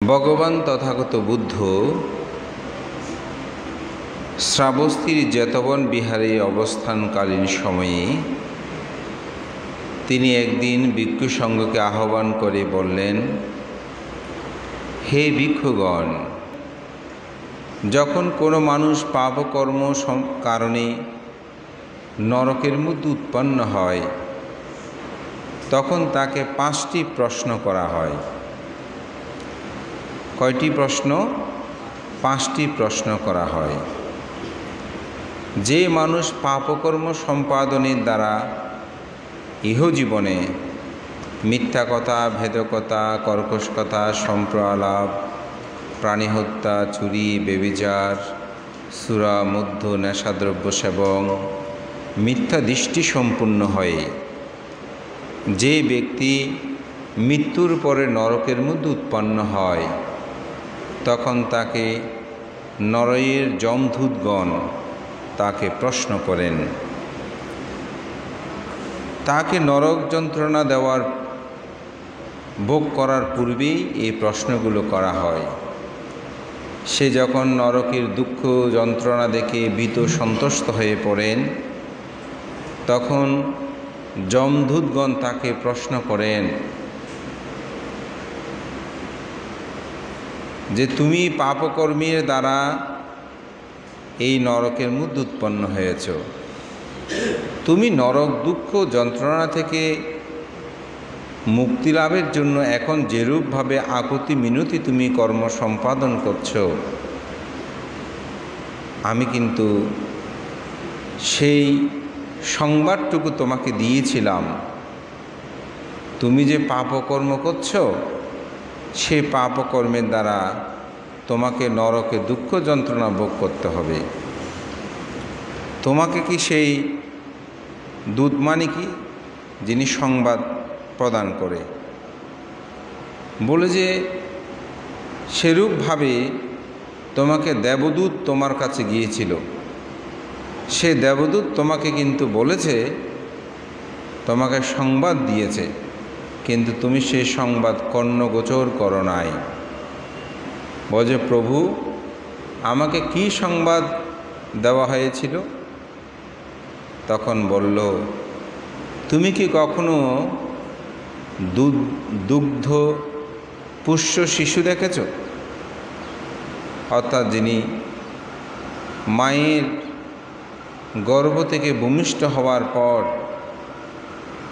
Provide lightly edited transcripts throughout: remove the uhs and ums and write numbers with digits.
ভগবান তথাগত বুদ্ধ শ্রাবস্তীর জেতবন বিহারে অবস্থানকালীন সময়ে তিনি একদিন ভিক্ষু সংঘকে আহ্বান করে বললেন, হে ভিক্ষুগণ, যখন কোনো মানুষ পাপকর্ম কারণে নরকের মধ্যে উৎপন্ন হয় তখন তাকে 5টি প্রশ্ন করা হয়। কয়টি প্রশ্ন? 5টি প্রশ্ন করা হয়। যে মানুষ পাপকর্ম সম্পাদনের দ্বারা ইহজীবনে মিথ্যা কথা, ভেদকতা, কর্কশ কথা, সম্প্রলাপ, প্রাণী হত্যা, চুরি, ব্যভিচার, সুরা, মদ্য, নেশাদ্রব্য সেবন, মিথ্যা দৃষ্টি সম্পূর্ণ হয়ে যে ব্যক্তি মৃত্যুর পরে নরকের মধ্যে উৎপন্ন হয় তখন তাকে নরকের যমদূতগণ তাকে প্রশ্ন করেন। তাকে নরক যন্ত্রণা দেওয়ার ভোগ করার পূর্বেই এই প্রশ্নগুলো করা হয়। সে যখন নরকের দুঃখ যন্ত্রণা দেখে ভীত সন্ত্রস্ত হয়ে পড়েন তখন যমদূতগণ তাকে প্রশ্ন করেন যে তুমি পাপকর্মের দ্বারা এই নরকের মধ্যে উৎপন্ন হয়েছ, তুমি নরক দুঃখ যন্ত্রণা থেকে মুক্তি লাভের জন্য এখন যেরূপভাবে আকুতি মিনতি তুমি কর্ম সম্পাদন করছ, আমি কিন্তু সেই সংবাদটুকু তোমাকে দিয়েছিলাম। তুমি যে পাপকর্ম করছ সে পাপকর্মের দ্বারা তোমাকে নরকে দুঃখ যন্ত্রণা ভোগ করতে হবে। তোমাকে কি সেই দূত মানে কি, যিনি সংবাদ প্রদান করে, বলে যে সেরূপভাবে তোমাকে দেবদূত তোমার কাছে গিয়েছিল, সে দেবদূত তোমাকে কিন্তু বলেছে, তোমাকে সংবাদ দিয়েছে, কিন্তু তুমি সেই সংবাদ কর্ণগোচর করো নাই। বলে, প্রভু আমাকে কি সংবাদ দেওয়া হয়েছিল? তখন বলল, তুমি কি কখনো দুগ্ধ পুষ্য শিশু দেখেছ? অর্থাৎ যিনি মায়ের গর্ভ থেকে ভূমিষ্ঠ হওয়ার পর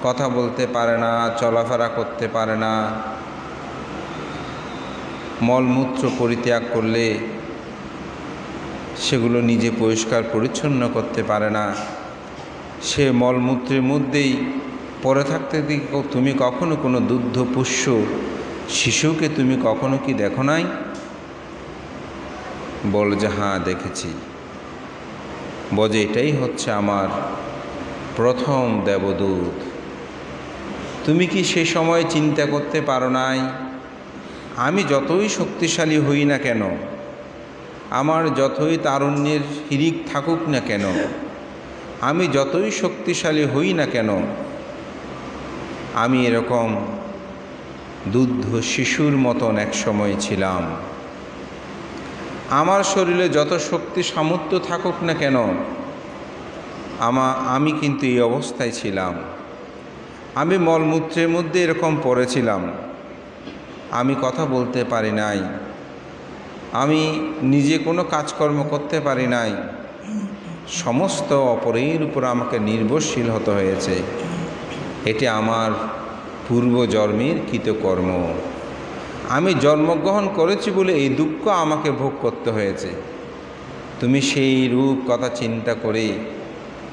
কথা বলতে পারে না, চলাফেরা করতে পারে না, মলমূত্র পরিত্যাগ করলে সেগুলো নিজে পরিষ্কার পরিচ্ছন্ন করতে পারে না, সে মলমূত্রের মধ্যেই পড়ে থাকতে তুমি কখনো কোনো দুগ্ধপুষ্য শিশুকে তুমি কখনো কি দেখো নাই? বল যে হ্যাঁ দেখেছি। বলে, এটাই হচ্ছে আমার প্রথম দেবদূত। তুমি কি সে সময় চিন্তা করতে পারো নাই, আমি যতই শক্তিশালী হই না কেন, আমার যতই তারুণ্যের হিরিক থাকুক না কেন, আমি যতই শক্তিশালী হই না কেন, আমি এরকম দুগ্ধ শিশুর মতন এক সময় ছিলাম। আমার শরীরে যত শক্তি সামর্থ্য থাকুক না কেন, আমি কিন্তু এই অবস্থায় ছিলাম। আমি মলমূত্রের মধ্যে এরকম পড়েছিলাম, আমি কথা বলতে পারি নাই, আমি নিজে কোনো কাজকর্ম করতে পারি নাই, সমস্ত অপরের উপর আমাকে নির্ভরশীল হতে হয়েছে। এটি আমার পূর্বজন্মের কৃতকর্ম। আমি জন্মগ্রহণ করেছি বলে এই দুঃখ আমাকে ভোগ করতে হয়েছে। তুমি সেই রূপ কথা চিন্তা করে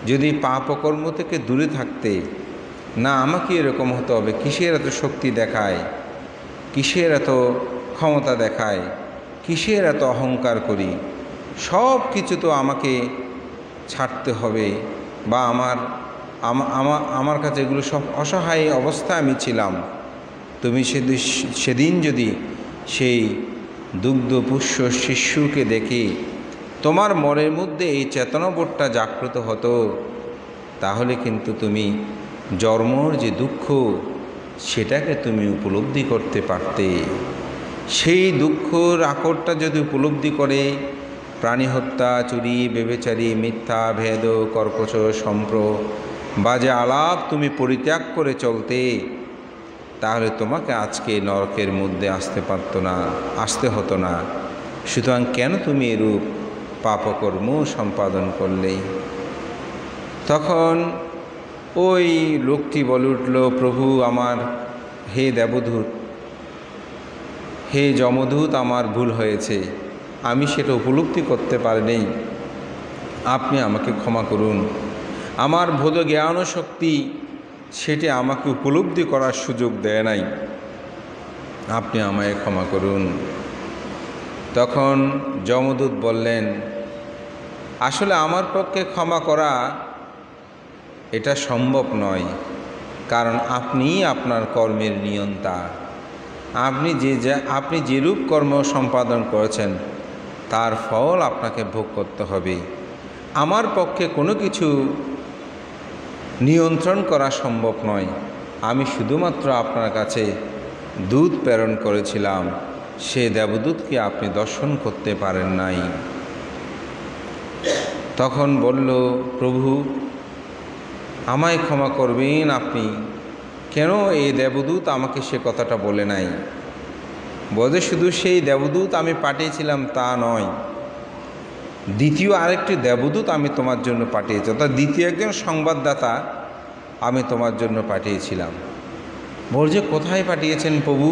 যদি পাপকর্ম থেকে দূরে থাকতে, না আমাকে এরকম হতে হবে, কিসের এত শক্তি দেখায়, কিসের এত ক্ষমতা দেখায়, কিসের এত অহংকার করি, সব কিছু তো আমাকে ছাড়তে হবে, বা আমার কাছে এগুলো সব অসহায় অবস্থায় আমি ছিলাম। তুমি সেদিন যদি সেই দুগ্ধপুষ্য শিশুকে দেখে তোমার মনের মধ্যে এই চেতনাবোধটা জাগ্রত হতো, তাহলে কিন্তু তুমি জন্মর যে দুঃখ সেটাকে তুমি উপলব্ধি করতে পারতে। সেই দুঃখর আকরটা যদি উপলব্ধি করে প্রাণী হত্যা, চুরি, ব্যভিচারী, মিথ্যা, ভেদ, কর্কশ, সম্প্র, বাজে আলাপ তুমি পরিত্যাগ করে চলতে, তাহলে তোমাকে আজকে নরকের মধ্যে আসতে হতো না। সুতরাং কেন তুমি এরূপ পাপকর্ম সম্পাদন করলে? তখন ওই লোকটি বলে উঠল, প্রভু আমার, হে দেবদূত, হে যমদূত, আমার ভুল হয়েছে, আমি সেটা উপলব্ধি করতে পারিনি, আপনি আমাকে ক্ষমা করুন। আমার বোধ জ্ঞান ও শক্তি সেটি আমাকে উপলব্ধি করার সুযোগ দেয় নাই, আপনি আমায় ক্ষমা করুন। তখন যমদূত বললেন, আসলে আমার পক্ষে ক্ষমা করা এটা সম্ভব নয়, কারণ আপনিই আপনার কর্মের নিয়ন্তা। আপনি যেরূপ কর্ম সম্পাদন করেছেন তার ফল আপনাকে ভোগ করতে হবে। আমার পক্ষে কোনো কিছু নিয়ন্ত্রণ করা সম্ভব নয়। আমি শুধুমাত্র আপনার কাছে দূত প্রেরণ করেছিলাম, সে দেবদূতকে আপনি দর্শন করতে পারেন নাই। তখন বলল, প্রভু আমায় ক্ষমা করবেন আপনি, কেন এই দেবদূত আমাকে সে কথাটা বলে নাই? বলে, শুধু সেই দেবদূত আমি পাঠিয়েছিলাম তা নয়, দ্বিতীয় আরেকটি দেবদূত আমি তোমার জন্য পাঠিয়েছি, অর্থাৎ দ্বিতীয় একজন সংবাদদাতা আমি তোমার জন্য পাঠিয়েছিলাম। বলছে, কোথায় পাঠিয়েছেন প্রভু?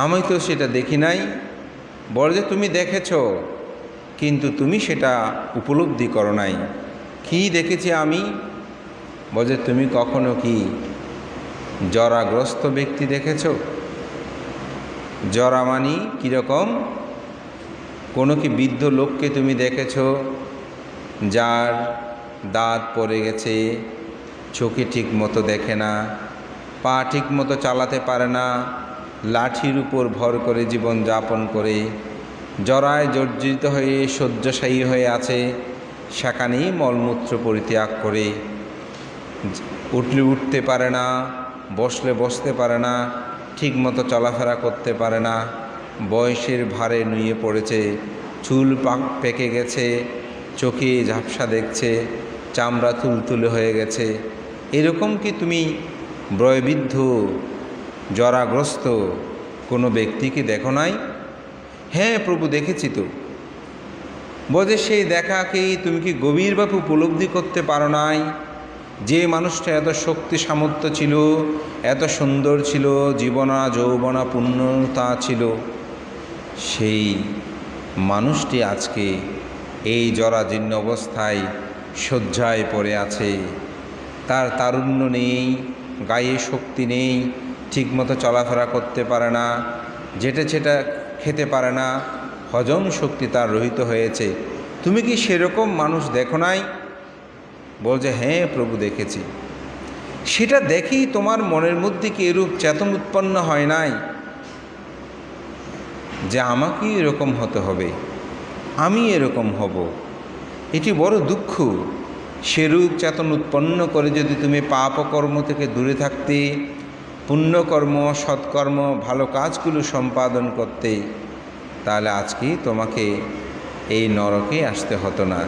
আমি তো সেটা দেখি নাই। বলছে, তুমি দেখেছ, কিন্তু তুমি সেটা উপলব্ধি করো নাই। কী দেখেছি আমি? বলছে, তুমি কখনো কি জরাগ্রস্ত ব্যক্তি দেখেছ? জরা মানি কীরকম? কোনো কি বৃদ্ধ লোককে তুমি দেখেছ যার দাঁত পড়ে গেছে, চোখে ঠিক মতো দেখে না, পা ঠিক মতো চালাতে পারে না, লাঠির উপর ভর করে জীবন যাপন করে, জরায় জর্জরিত হয়ে শয্যাশায়ী হয়ে আছে, সেখানেই মলমূত্র পরিত্যাগ করে, উঠলে উঠতে পারে না, বসলে বসতে পারে না, ঠিক মতো চলাফেরা করতে পারে না, বয়সের ভারে নুয়ে পড়েছে, চুল পেকে গেছে, চোখে ঝাপসা দেখছে, চামড়া তুলতুলে হয়ে গেছে, এরকম কি তুমি বয়োবৃদ্ধ জরাগ্রস্ত কোনো ব্যক্তিকে দেখো নাই? হ্যাঁ প্রভু, দেখেছি তো। বলে, সেই দেখাকেই তুমি কি গভীরভাবে উপলব্ধি করতে পারো নাই? যে মানুষটা এত শক্তি সামর্থ্য ছিল, এত সুন্দর ছিল, জীবনা যৌবনা পূর্ণতা ছিল, সেই মানুষটি আজকে এই জরাজীর্ণ অবস্থায় শয্যায় পড়ে আছে। তার তারুণ্য নেই, গায়ে শক্তি নেই, ঠিকমতো চলাফেরা করতে পারে না, যেটা সেটা খেতে পারে না, হজম শক্তি তার রহিত হয়েছে। তুমি কি সেরকম মানুষ দেখো নাই? বলছে, হ্যাঁ প্রভু, দেখেছি। সেটা দেখেই তোমার মনের মধ্যে কি এরূপ চেতন উৎপন্ন হয় নাই যে আমাকে এরকম হতে হবে, আমি এরকম হব? এটি বড় দুঃখ। সেরূপ চেতন উৎপন্ন করে যদি তুমি পাপকর্ম থেকে দূরে থাকতে, পুণ্যকর্ম, সৎকর্ম, ভালো কাজগুলো সম্পাদন করতে, তাহলে আজকে তোমাকে এই নরকে আসতে হতো না।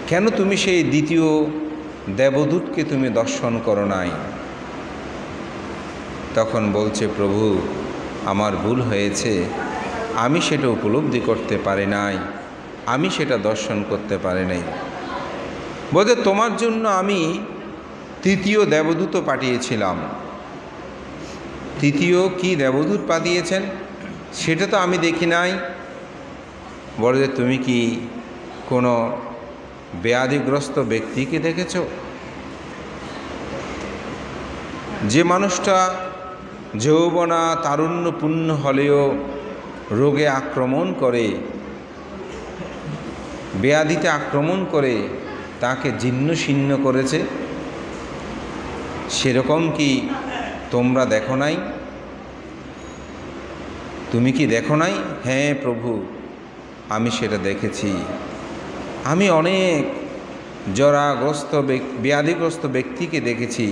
কেন তুমি সেই দ্বিতীয় দেবদূতকে তুমি দর্শন করো নাই? তখন বলছে, প্রভু আমার ভুল হয়েছে, আমি সেটা উপলব্ধি করতে পারি নাই, আমি সেটা দর্শন করতে পারি নাই। বলতে, তোমার জন্য আমি তৃতীয় দেবদূত পাঠিয়েছিলাম। তৃতীয় কি দেবদূত পাঠিয়েছেন সেটা তো আমি দেখি নাই। বলে যে, তুমি কি কোনো ব্যাধিগ্রস্ত ব্যক্তিকে দেখেছ? যে মানুষটা যৌবনা তারুণ্যপূর্ণ হলেও রোগে আক্রমণ করে, ব্যাধিতে আক্রমণ করে তাকে জীর্ণ শীর্ণ করেছে, সেরকম কি তোমরা দেখো নাই? তুমি কি দেখো নাই? হ্যাঁ প্রভু, আমি সেটা দেখেছি। আমি অনেক জরাগ্রস্ত ব্যাধিগ্রস্ত ব্যক্তিকে দেখেছি,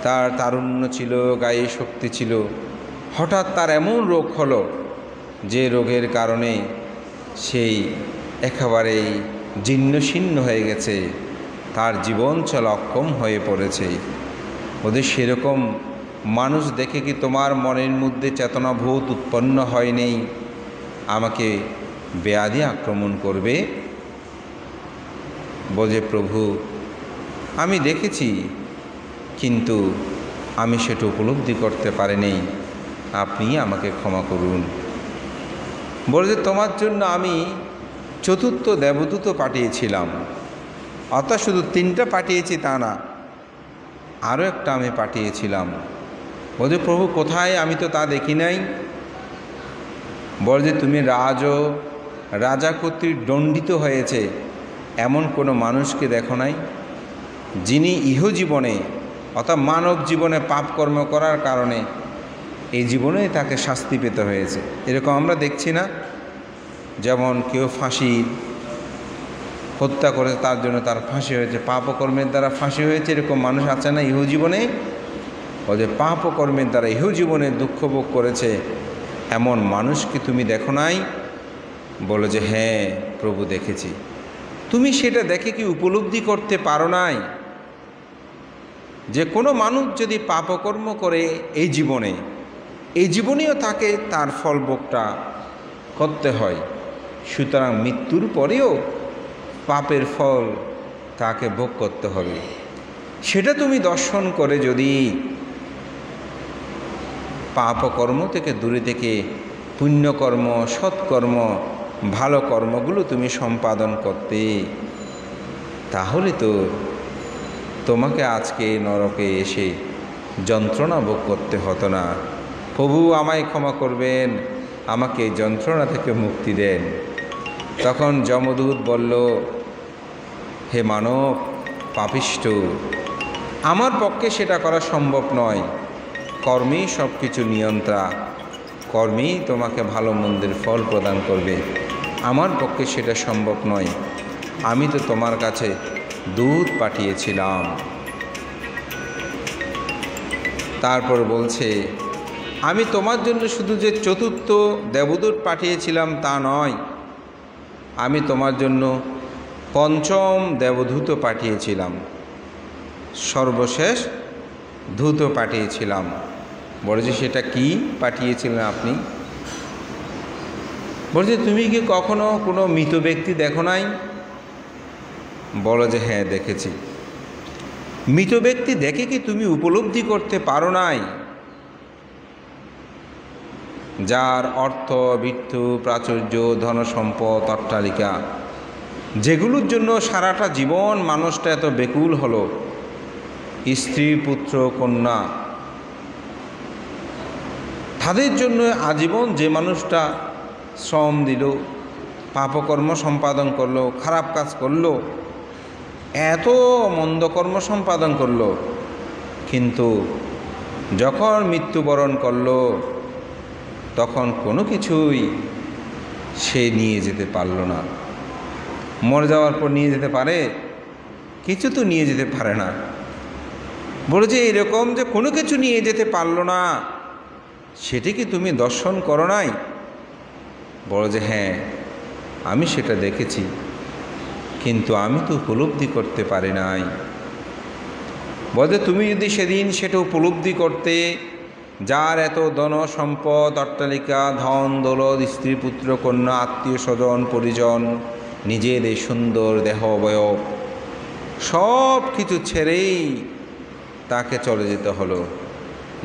তার তারুণ্য ছিল, গায়ে শক্তি ছিল, হঠাৎ তার এমন রোগ হলো যে রোগের কারণে সেই একেবারেই জীর্ণশীর্ণ হয়ে গেছে, তার জীবন চলা অক্ষম হয়ে পড়েছে, ওদের সেরকম মানুষ দেখে কি তোমার মনের মধ্যে চেতনাবোধ উৎপন্ন হয়নি আমাকে ব্যাধি আক্রমণ করবে? বলে, প্রভু আমি দেখেছি, কিন্তু আমি সেটা উপলব্ধি করতে পারিনি, আপনি আমাকে ক্ষমা করুন। বলে যে তোমার জন্য আমি চতুর্থ দেবদূত পাঠিয়েছিলাম, অর্থাৎ শুধু 3টা পাঠিয়েছি তা না, আরও একটা আমি পাঠিয়েছিলাম। বলছে, প্রভু কোথায়? আমি তো তা দেখি নাই। বলে যে তুমি রাজা কর্তৃক দণ্ডিত হয়েছে এমন কোনো মানুষকে দেখো নাই, যিনি ইহজীবনে অর্থাৎ মানব জীবনে পাপ কর্ম করার কারণে এই জীবনেই তাকে শাস্তি পেতে হয়েছে। এরকম আমরা দেখছি না? যেমন কেউ হত্যা করে, তার জন্য তার ফাঁসি হয়েছে, পাপকর্মের দ্বারা ফাঁসি হয়েছে, এরকম মানুষ আছে না ইহজীবনে? ও যে পাপকর্মের দ্বারা ইহজীবনে দুঃখ ভোগ করেছে এমন মানুষকে তুমি দেখো নাই? বলো যে হ্যাঁ প্রভু দেখেছি। তুমি সেটা দেখে কি উপলব্ধি করতে পারো নাই যে কোনো মানুষ যদি পাপকর্ম করে এই জীবনেও তাকে তার ফল ভোগটা করতে হয়, সুতরাং মৃত্যুর পরেও পাপের ফল তাকে ভোগ করতে হবে। সেটা তুমি দর্শন করে যদি পাপকর্ম থেকে দূরে থেকে পুণ্যকর্ম, সৎকর্ম, ভালো কর্মগুলো তুমি সম্পাদন করতে, তাহলে তো তোমাকে আজকে নরকে এসে যন্ত্রণা ভোগ করতে হতো না। প্রভু আমায় ক্ষমা করবেন, আমাকে যন্ত্রণা থেকে মুক্তি দেন। তখন যমদূত বলল, হে মানব পাপিষ্ঠ, আমার পক্ষে সেটা করা সম্ভব নয়। কর্মেই সব কিছু নিয়ন্ত্রা, কর্মেই তোমাকে ভালো মন্দের ফল প্রদান করবে। আমার পক্ষে সেটা সম্ভব নয়। আমি তো তোমার কাছে দূত পাঠিয়েছিলাম। তারপর বলছে, আমি তোমার জন্য শুধু যে চতুর্থ দেবদূত পাঠিয়েছিলাম তা নয়, আমি তোমার জন্য 5ম দেবদূত পাঠিয়েছিলাম, সর্বশেষ দূত পাঠিয়েছিলাম। বলেছে সেটা কি পাঠিয়েছিলেন আপনি? বলছে তুমি কি কখনো কোনো মৃত ব্যক্তি দেখো নাই? বলো যে হ্যাঁ দেখেছি। মৃত ব্যক্তি দেখে কি তুমি উপলব্ধি করতে পারো নাই যার অর্থ, বৃত্ত, প্রাচুর্য, ধনসম্পদ, অট্টালিকা, যেগুলোর জন্য সারাটা জীবন মানুষটা এত বেকুল হলো, স্ত্রী, পুত্র, কন্যা, তাদের জন্য আজীবন যে মানুষটা শ্রম দিল, পাপকর্ম সম্পাদন করলো, খারাপ কাজ করলো, এত মন্দ কর্ম সম্পাদন করলো, কিন্তু যখন মৃত্যুবরণ করলো তখন কোনো কিছুই সে নিয়ে যেতে পারল না। মরে যাওয়ার পর নিয়ে যেতে পারে? কিছু তো নিয়ে যেতে পারে না। বলে যে এরকম যে কোনো কিছু নিয়ে যেতে পারলো না, সেটি কি তুমি দর্শন করো নাই? বলে যে হ্যাঁ আমি সেটা দেখেছি, কিন্তু আমি তো উপলব্ধি করতে পারি নাই। বলে তুমি যদি সেদিন সেটা উপলব্ধি করতে, যার এত ধন সম্পদ, অট্টালিকা, ধন দৌলত, স্ত্রী, পুত্র, কন্যা, আত্মীয় স্বজন, পরিজন, নিজের এই সুন্দর দেহ অবয়ব সব কিছু ছেড়েই তাকে চলে যেতে হলো।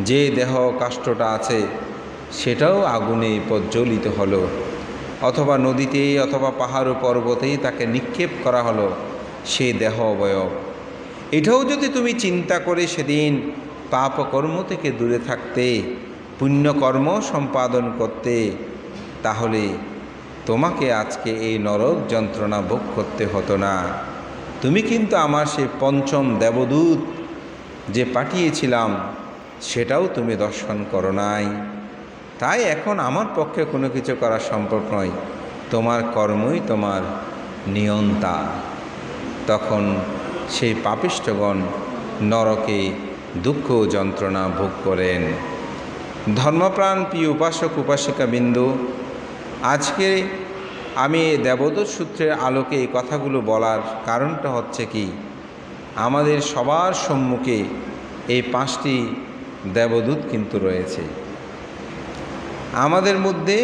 যে দেহ কাষ্ঠটা আছে সেটাও আগুনে প্রজ্বলিত হলো, অথবা নদীতে অথবা পাহাড় পর্বতেই তাকে নিক্ষেপ করা হলো সেই দেহ অবয়ব। এটাও যদি তুমি চিন্তা করে সেদিন পাপকর্ম থেকে দূরে থাকতে, পুণ্যকর্ম সম্পাদন করতে, তাহলে তোমাকে আজকে এই নরক যন্ত্রণা ভোগ করতে হতো না। তুমি কিন্তু আমার সেই 5ম দেবদূত যে পাঠিয়েছিলাম সেটাও তুমি দর্শন করো নাই। তাই এখন আমার পক্ষে কোনো কিছু করা সম্ভব নয়, তোমার কর্মই তোমার নিয়ন্তা। তখন সেই পাপিষ্ঠগণ নরকে দুঃখ যন্ত্রণা ভোগ করেন। ধর্মপ্রাণ প্রিয় উপাসক উপাসিকা বিন্দু, আজকে আমি দেবদূত সূত্রের আলোকে এই কথাগুলো বলার কারণটা হচ্ছে কি, আমাদের সবার সম্মুখে এই 5টি দেবদূত কিন্তু রয়েছে। আমাদের মধ্যে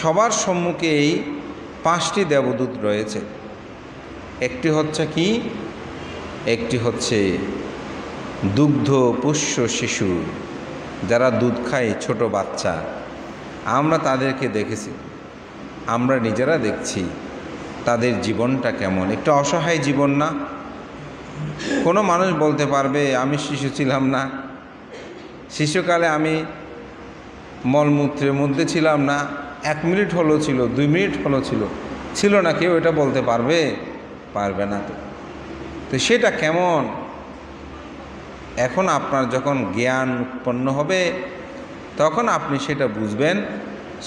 সবার সম্মুখে এই 5টি দেবদূত রয়েছে। একটি হচ্ছে কি, একটি হচ্ছে দুগ্ধ পোষ্য শিশু, যারা দুধ খায়, ছোট বাচ্চা। আমরা তাদেরকে দেখেছি, আমরা নিজেরা দেখছি তাদের জীবনটা কেমন। একটা অসহায় জীবন না? কোনো মানুষ বলতে পারবে আমি শিশু ছিলাম না, শিশুকালে আমি মলমূত্রের মধ্যে ছিলাম না, 1 মিনিট হলো ছিল, 2 মিনিট হলো ছিল না? কেউ এটা বলতে পারবে? পারবে না। তো সেটা কেমন? এখন আপনার যখন জ্ঞান উৎপন্ন হবে তখন আপনি সেটা বুঝবেন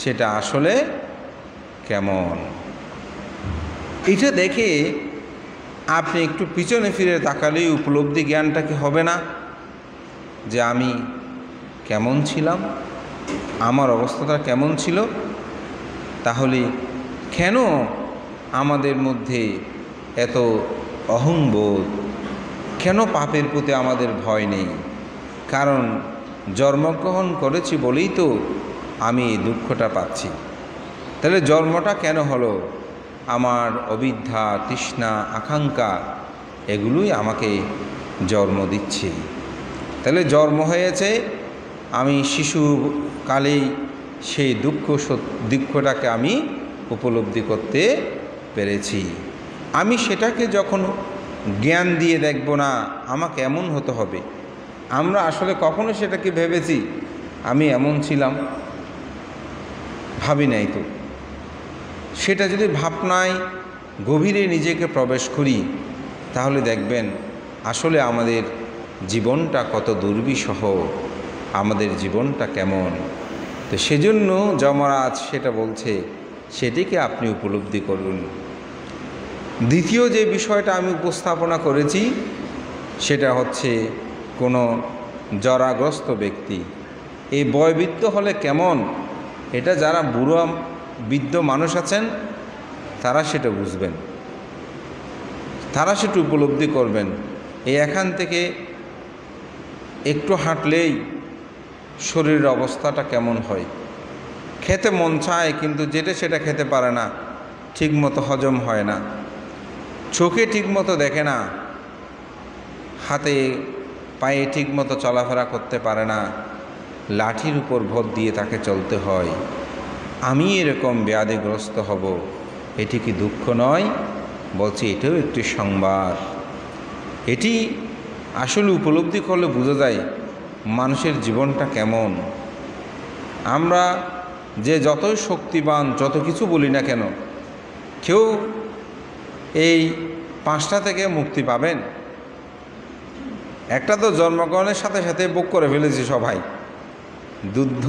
সেটা আসলে কেমন। এটা দেখে আপনি একটু পিছনে ফিরে তাকালেই উপলব্ধি জ্ঞানটা কি হবে না যে আমি কেমন ছিলাম, আমার অবস্থাটা কেমন ছিল? তাহলে কেন আমাদের মধ্যে এত অহংবোধ, কেন পাপের প্রতি আমাদের ভয় নেই? কারণ জন্মগ্রহণ করেছি বলেই তো আমি এই দুঃখটা পাচ্ছি। তাহলে জন্মটা কেন হলো? আমার অবিদ্যা, তৃষ্ণা, আকাঙ্ক্ষা এগুলোই আমাকে জন্ম দিচ্ছে। তাহলে জন্ম হয়েছে, আমি শিশুকালেই সেই দুঃখটাকে আমি উপলব্ধি করতে পেরেছি। আমি সেটাকে যখন জ্ঞান দিয়ে দেখব না আমাকে এমন হতে হবে, আমরা আসলে কখনো সেটাকে ভেবেছি আমি এমন ছিলাম? ভাবি নাই তো। সেটা যদি ভাবনায় গভীরে নিজেকে প্রবেশ করি তাহলে দেখবেন আসলে আমাদের জীবনটা কত দুর্বিষহ, আমাদের জীবনটা কেমন। তো সেজন্য যমরাজ সেটা বলছে, সেটিকে আপনি উপলব্ধি করুন। দ্বিতীয় যে বিষয়টা আমি উপস্থাপনা করেছি সেটা হচ্ছে কোনো জরাগ্রস্ত ব্যক্তি এই বয়বৃদ্ধ হলে কেমন, এটা যারা বুড়ো বৃদ্ধ মানুষ আছেন তারা সেটা বুঝবেন, তারা সেটা উপলব্ধি করবেন। এখান থেকে একটু হাঁটলেই শরীরের অবস্থাটা কেমন হয়। খেতে মন চায় কিন্তু যেটা সেটা খেতে পারে না, ঠিকমতো হজম হয় না, চোখে ঠিকমতো দেখে না, হাতে পায়ে ঠিকমতো চলাফেরা করতে পারে না, লাঠির উপর ভর দিয়ে তাকে চলতে হয়। আমি এরকম ব্যাধিগ্রস্ত হব, এটি কি দুঃখ নয়? বলছি এটাও একটি সংবাদ। এটি আসলে উপলব্ধি করলে বোঝা যায় মানুষের জীবনটা কেমন। আমরা যে যতই শক্তিবান, যত কিছু বলি না কেন, কেউ এই 5টা থেকে মুক্তি পাবেন? একটা তো জন্মগ্রহণের সাথে সাথে ভোগ করে ফেলেছি সবাই, দুগ্ধ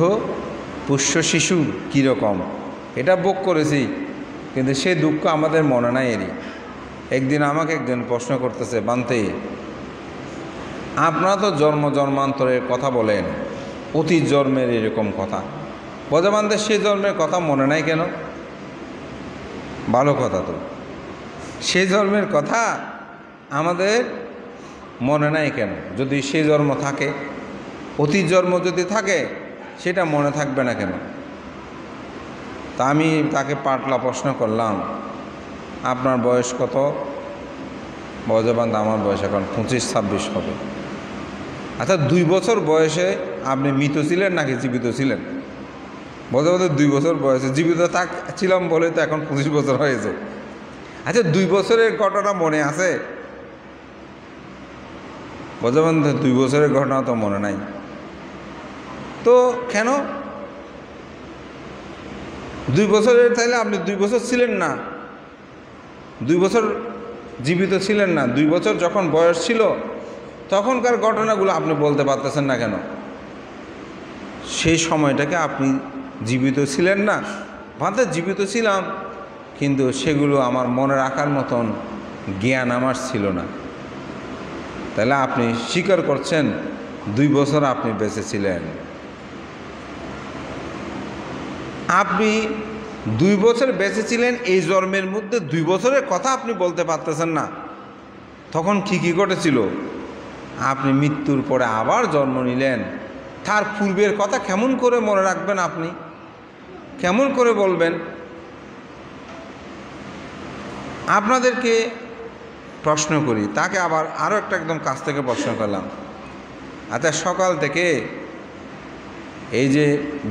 পোষ্য শিশু কীরকম এটা ভোগ করেছি, কিন্তু সে দুঃখ আমাদের মনে নাই। এরই একদিন আমাকে একজন প্রশ্ন করতেছে, বান্তে আপনারা তো জন্মান্তরের কথা বলেন, অতীত জন্মের এরকম কথা, বান্তে সে জন্মের কথা মনে নাই কেন? ভালো কথা তো, সে জন্মের কথা আমাদের মনে নাই কেন? যদি সে জন্ম থাকে, অতীত জন্ম যদি থাকে, সেটা মনে থাকবে না কেন? তা আমি তাকে পাটলা প্রশ্ন করলাম, আপনার বয়স কত? বজবান্ত আমার বয়স এখন 25-26 হবে। আচ্ছা 2 বছর বয়সে আপনি মৃত ছিলেন নাকি জীবিত ছিলেন? বজবান্ত 2 বছর বয়সে জীবিত ছিলাম বলে তো এখন 25 বছর হয়েছে। আচ্ছা 2 বছরের ঘটনা মনে আছে? বজবান্ত 2 বছরের ঘটনা তো মনে নাই। তো কেন 2 বছরের? তাইলে আপনি 2 বছর ছিলেন না, 2 বছর জীবিত ছিলেন না। 2 বছর যখন বয়স ছিল তখনকার ঘটনাগুলো আপনি বলতে পারতেছেন না কেন? সেই সময়টাকে আপনি জীবিত ছিলেন না? ভাবতে জীবিত ছিলাম, কিন্তু সেগুলো আমার মনে রাখার মতন জ্ঞান আমার ছিল না। তাহলে আপনি স্বীকার করছেন 2 বছর আপনি বেঁচে ছিলেন। আপনি 2 বছর বেঁচে ছিলেন, এই জন্মের মধ্যে 2 বছরের কথা আপনি বলতে পারতেছেন না। তখন কী ঘটেছিল? আপনি মৃত্যুর পরে আবার জন্ম নিলেন, তার পূর্বের কথা কেমন করে মনে রাখবেন? আপনি কেমন করে বলবেন? আপনাদেরকে প্রশ্ন করি, তাকে আবার আরও একটা একদম কাছ থেকে প্রশ্ন করলাম, আচ্ছা সকাল থেকে এই যে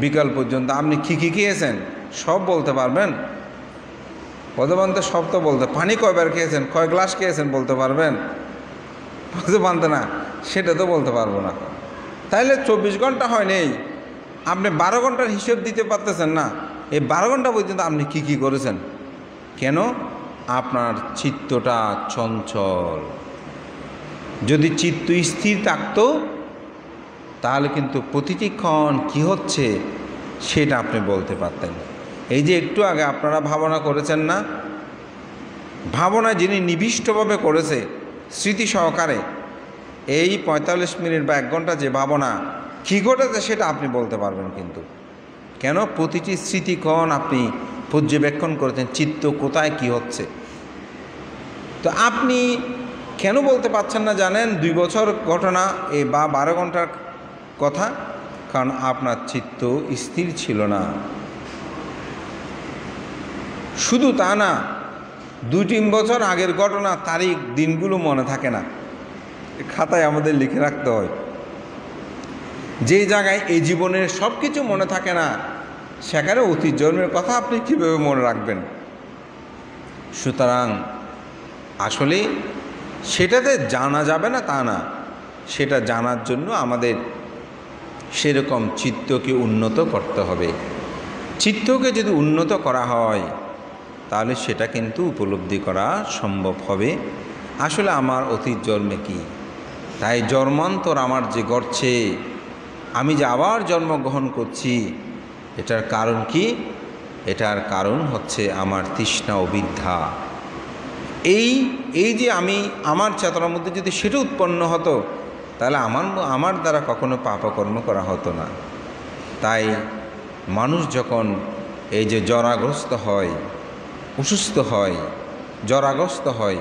বিকাল পর্যন্ত আপনি কী খেয়েছেন সব বলতে পারবেন? বলতে তো সব তো বলতে, পানি কয়বার খেয়েছেন, কয় গ্লাস খেয়েছেন বলতে পারবেন? বলতে পারতেন না, সেটা তো বলতে পারবো না। তাইলে 24 ঘন্টা হয় নেই, আপনি 12 ঘন্টার হিসেব দিতে পারতেছেন না। এই 12 ঘন্টা পর্যন্ত আপনি কী করেছেন? কেন? আপনার চিত্তটা চঞ্চল। যদি চিত্ত স্থির থাকতো তাহলে কিন্তু প্রতিটি ক্ষণ কী হচ্ছে সেটা আপনি বলতে পারতেন। এই যে একটু আগে আপনারা ভাবনা করেছেন না, ভাবনা যিনি নিবিষ্টভাবে করেছে স্মৃতি সহকারে, এই 45 মিনিট বা 1 ঘন্টা যে ভাবনা কী ঘটেছে সেটা আপনি বলতে পারবেন। কিন্তু কেন? প্রতিটি স্মৃতিক্ষণ আপনি পর্যবেক্ষণ করেছেন, চিত্ত কোথায় কি হচ্ছে। তো আপনি কেন বলতে পারছেন না জানেন? 2 বছর ঘটনা বা 12 ঘন্টার কথা, কারণ আপনার চিত্ত স্থির ছিল না। শুধু তা না, 2-3 বছর আগের ঘটনা, তারিখ, দিনগুলো মনে থাকে না, খাতায় আমাদের লিখে রাখতে হয়। যে জায়গায় এই জীবনের সব কিছু মনে থাকে না, সেখানে অতীত জন্মের কথা আপনি কীভাবে মনে রাখবেন? সুতরাং আসলে সেটাতে জানা যাবে না তা না, সেটা জানার জন্য আমাদের সেরকম চিত্তকে উন্নত করতে হবে। চিত্তকে যদি উন্নত করা হয় তাহলে সেটা কিন্তু উপলব্ধি করা সম্ভব হবে আসলে আমার অতীত জন্মে কি। তাই জন্মান্তর আমার যে ঘটছে, আমি যে আবার জন্মগ্রহণ করছি, এটার কারণ কি? এটার কারণ হচ্ছে আমার তৃষ্ণা ও বিদ্যা। এই যে আমার চেতনার মধ্যে যদি সেটা উৎপন্ন হতো তাহলে আমার দ্বারা কখনো পাপকর্ম করা হতো না। তাই মানুষ যখন এই যে জরাগ্রস্ত হয়, অসুস্থ হয়, জরাগ্রস্ত হয়,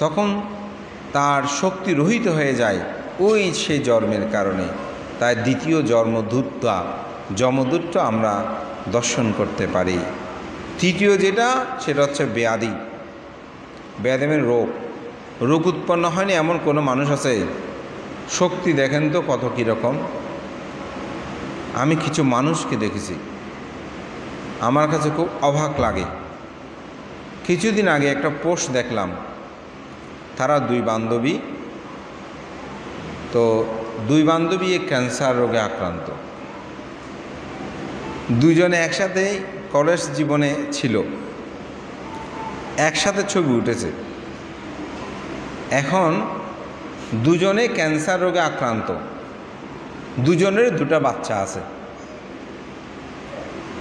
তখন তার শক্তি রহিত হয়ে যায় ওই সেই জন্মের কারণে। তাই দ্বিতীয় যমদূতটা আমরা দর্শন করতে পারি। তৃতীয় যেটা, সেটা হচ্ছে ব্যাধি মানে রোগ উৎপন্ন হয়নি এমন কোনো মানুষ আছে? শক্তি দেখেন তো কত কীরকম। আমি কিছু মানুষকে দেখেছি, আমার কাছে খুব অবাক লাগে। কিছুদিন আগে একটা পোস্ট দেখলাম, তারা 2 বান্ধবী, তো 2 বান্ধবী ক্যান্সার রোগে আক্রান্ত। দুজনে একসাথে কলেজ জীবনে ছিল, একসাথে ছবি উঠেছে। এখন দুজনে ক্যান্সার রোগে আক্রান্ত, দুজনের 2টা বাচ্চা আছে।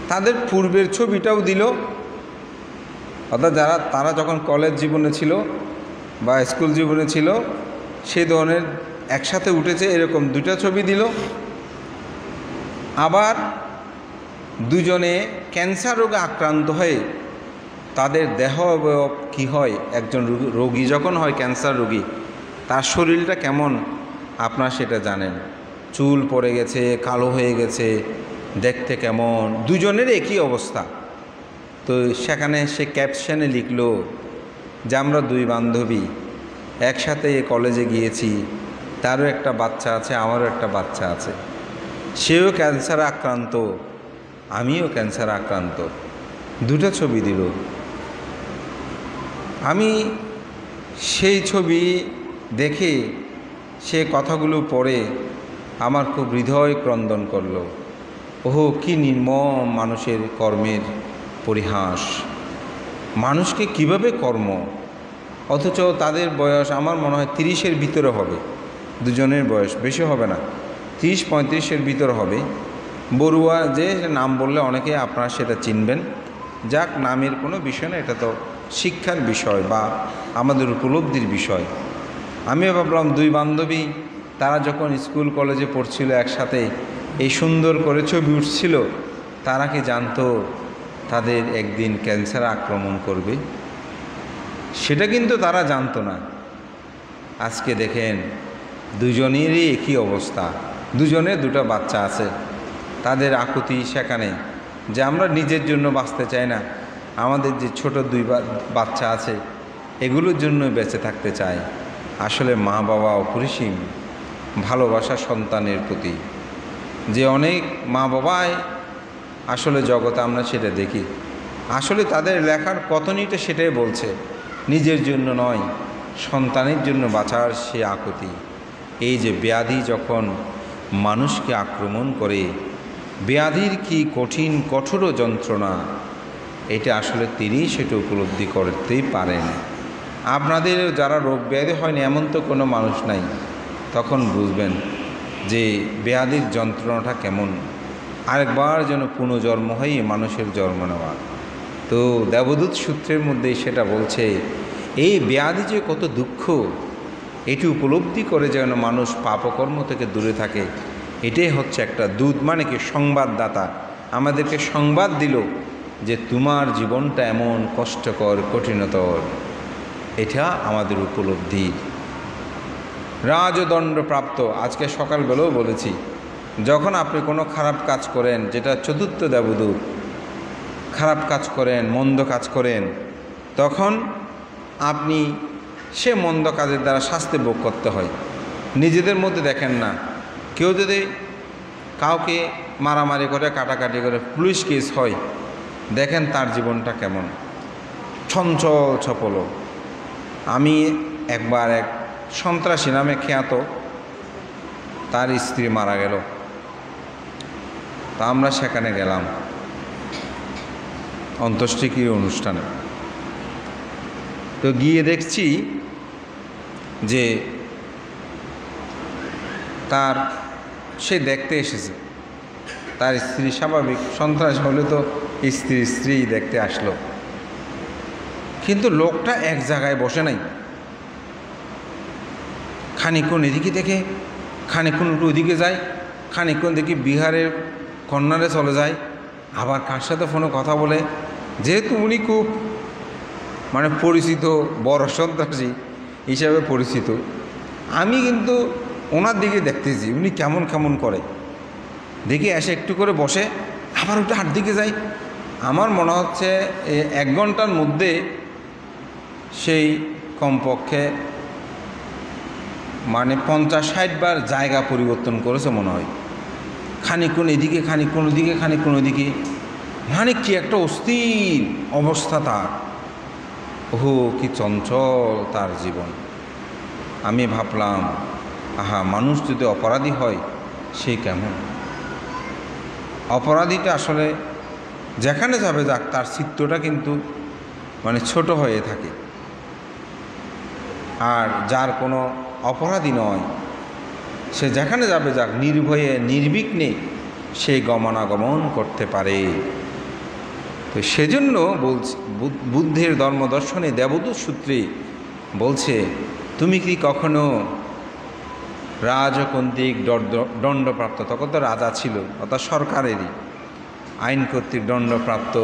তাদের পূর্বের ছবিটাও দিল, অর্থাৎ তারা যখন কলেজ জীবনে ছিল বা স্কুল জীবনে ছিল সেই ধরনের একসাথে উঠেছে এরকম 2টা ছবি দিল। আবার দুজনে ক্যান্সার রোগে আক্রান্ত হয়ে তাদের দেহ অবয়ব কী হয়, একজন রোগী যখন হয় ক্যান্সার রোগী, তার শরীরটা কেমন আপনারা সেটা জানেন। চুল পড়ে গেছে, কালো হয়ে গেছে, দেখতে কেমন, দুজনের একই অবস্থা। তো সেখানে সে ক্যাপশনে লিখল যে আমরা 2 বান্ধবী একসাথে কলেজে গিয়েছি, তারও একটা বাচ্চা আছে, আমারও একটা বাচ্চা আছে, সেও ক্যান্সার আক্রান্ত, আমিও ক্যান্সার আক্রান্ত। 2টা ছবি দিল। আমি সেই ছবি দেখে, সে কথাগুলো পড়ে আমার খুব হৃদয় ক্রন্দন করলো। ওহো, কি নির্মম মানুষের কর্মের পরিহাস! মানুষকে কিভাবে কর্ম, অথচ তাদের বয়স আমার মনে হয় 30-এর ভিতরে হবে। দুজনের বয়স বেশি হবে না, 30-35-এর ভিতরে হবে। বড়ুয়া যে নাম বললে অনেকে আপনারা সেটা চিনবেন। যাক, নামের কোনো বিষয় না, এটা তো শিক্ষার বিষয় বা আমাদের উপলব্ধির বিষয়। আমিও ভাবলাম 2 বান্ধবী তারা যখন স্কুল কলেজে পড়ছিল একসাথে, এই সুন্দর করে ছবি উঠছিল, তারা কি জানতো তাদের একদিন ক্যান্সার আক্রমণ করবে, সেটা কিন্তু তারা জানতো না। আজকে দেখেন দুজনেরই একই অবস্থা, দুজনের দুটো বাচ্চা আছে, তাদের আকুতি সেখানে যে আমরা নিজের জন্য বাঁচতে চাই না, আমাদের যে ছোট দুই বাচ্চা আছে এগুলোর জন্য বেঁচে থাকতে চায়। আসলে মা বাবা অপরিসীম ভালোবাসা সন্তানের প্রতি, যে অনেক মা বাবাই আসলে জগতে আমরা সেটা দেখি। আসলে তাদের লেখার কথনীটা সেটাই বলছে, নিজের জন্য নয়, সন্তানের জন্য বাঁচার সে আকুতি। এই যে ব্যাধি যখন মানুষকে আক্রমণ করে, ব্যাধির কি কঠিন কঠোর যন্ত্রণা, এটা আসলে তিনি সেটা উপলব্ধি করতেই পারেন। আপনাদের যারা রোগ ব্যাধি হয়নি এমন তো কোনো মানুষ নাই, তখন বুঝবেন যে ব্যাধির যন্ত্রণাটা কেমন। আরেকবার যেন পুনর্জন্ম হয়ে মানুষের জন্ম নেওয়া। তো দেবদূত সূত্রের মধ্যে সেটা বলছে, এই ব্যাধি যে কত দুঃখ, এটি উপলব্ধি করে যেন মানুষ পাপকর্ম থেকে দূরে থাকে। এটাই হচ্ছে একটা দূত, মানে কি সংবাদদাতা, আমাদেরকে সংবাদ দিল যে তোমার জীবনটা এমন কষ্টকর কঠিনতর। এটা আমাদের উপলব্ধি। রাজদণ্ডপ্রাপ্ত, আজকে সকালবেলাও বলেছি, যখন আপনি কোনো খারাপ কাজ করেন, যেটা চতুর্থ দেবদূত, খারাপ কাজ করেন, মন্দ কাজ করেন, তখন আপনি সে মন্দ কাজের দ্বারা শাস্তি ভোগ করতে হয়। নিজেদের মধ্যে দেখেন না, কেউ যদি কাউকে মারামারি করে কাটাকাটি করে পুলিশ কেস হয়, দেখেন তার জীবনটা কেমন চঞ্চল ছপল। আমি একবার এক সন্ত্রাসী নামে খ্যাত, তার স্ত্রী মারা গেল, তা আমরা সেখানে গেলাম অন্ত্যেষ্টিক্রিয়া অনুষ্ঠানে। তো গিয়ে দেখছি যে তার সে দেখতে এসেছে, তার স্ত্রী, স্বাভাবিক সন্ত্রাস হলে তো স্ত্রী দেখতে আসলো, কিন্তু লোকটা এক জায়গায় বসে নাই। খানিকক্ষণ এদিকে দেখে, খানিকক্ষণ একটু ওইদিকে যায়, খানিকক্ষণ দেখি বিহারের কর্নারে চলে যায়, আবার কার সাথে ফোনে কথা বলে। যেহেতু উনি খুব মানে পরিচিত বড় সন্ত্রাসী হিসাবে পরিচিত, আমি কিন্তু ওনার দিকে দেখতেছি উনি কেমন কেমন করে। দেখি এসে একটু করে বসে, আবার ওটা হাট দিকে যায়। আমার মনে হচ্ছে 1 ঘন্টার মধ্যে সেই কমপক্ষে মানে 50-60 বার জায়গা পরিবর্তন করেছে মনে হয়। খানিকক্ষণ এদিকে, খানিকক্ষণ ওদিকে, খানিকক্ষণ ওদিকে, মানে কি একটা অস্থির অবস্থা তার। ওহো, কি চঞ্চল তার জীবন। আমি ভাবলাম, আহা, মানুষ যদি অপরাধী হয় সে কেমন। অপরাধীটা আসলে যেখানে যাবে যাক, তার চিত্তটা কিন্তু মানে ছোট হয়ে থাকে। আর যার কোনো অপরাধী নয়, সে যেখানে যাবে যাক নির্ভয়ে নির্বিঘ্নে সে গমনাগমন করতে পারে। তো সেজন্য বলছে, বুদ্ধের ধর্মদর্শনে দেবদূত সূত্রে বলছে, তুমি কি কখনো রাজ কর্তৃক দণ্ডপ্রাপ্ত, তখন তো রাজা ছিল, অর্থাৎ সরকারেরই আইন কর্তৃক দণ্ডপ্রাপ্ত,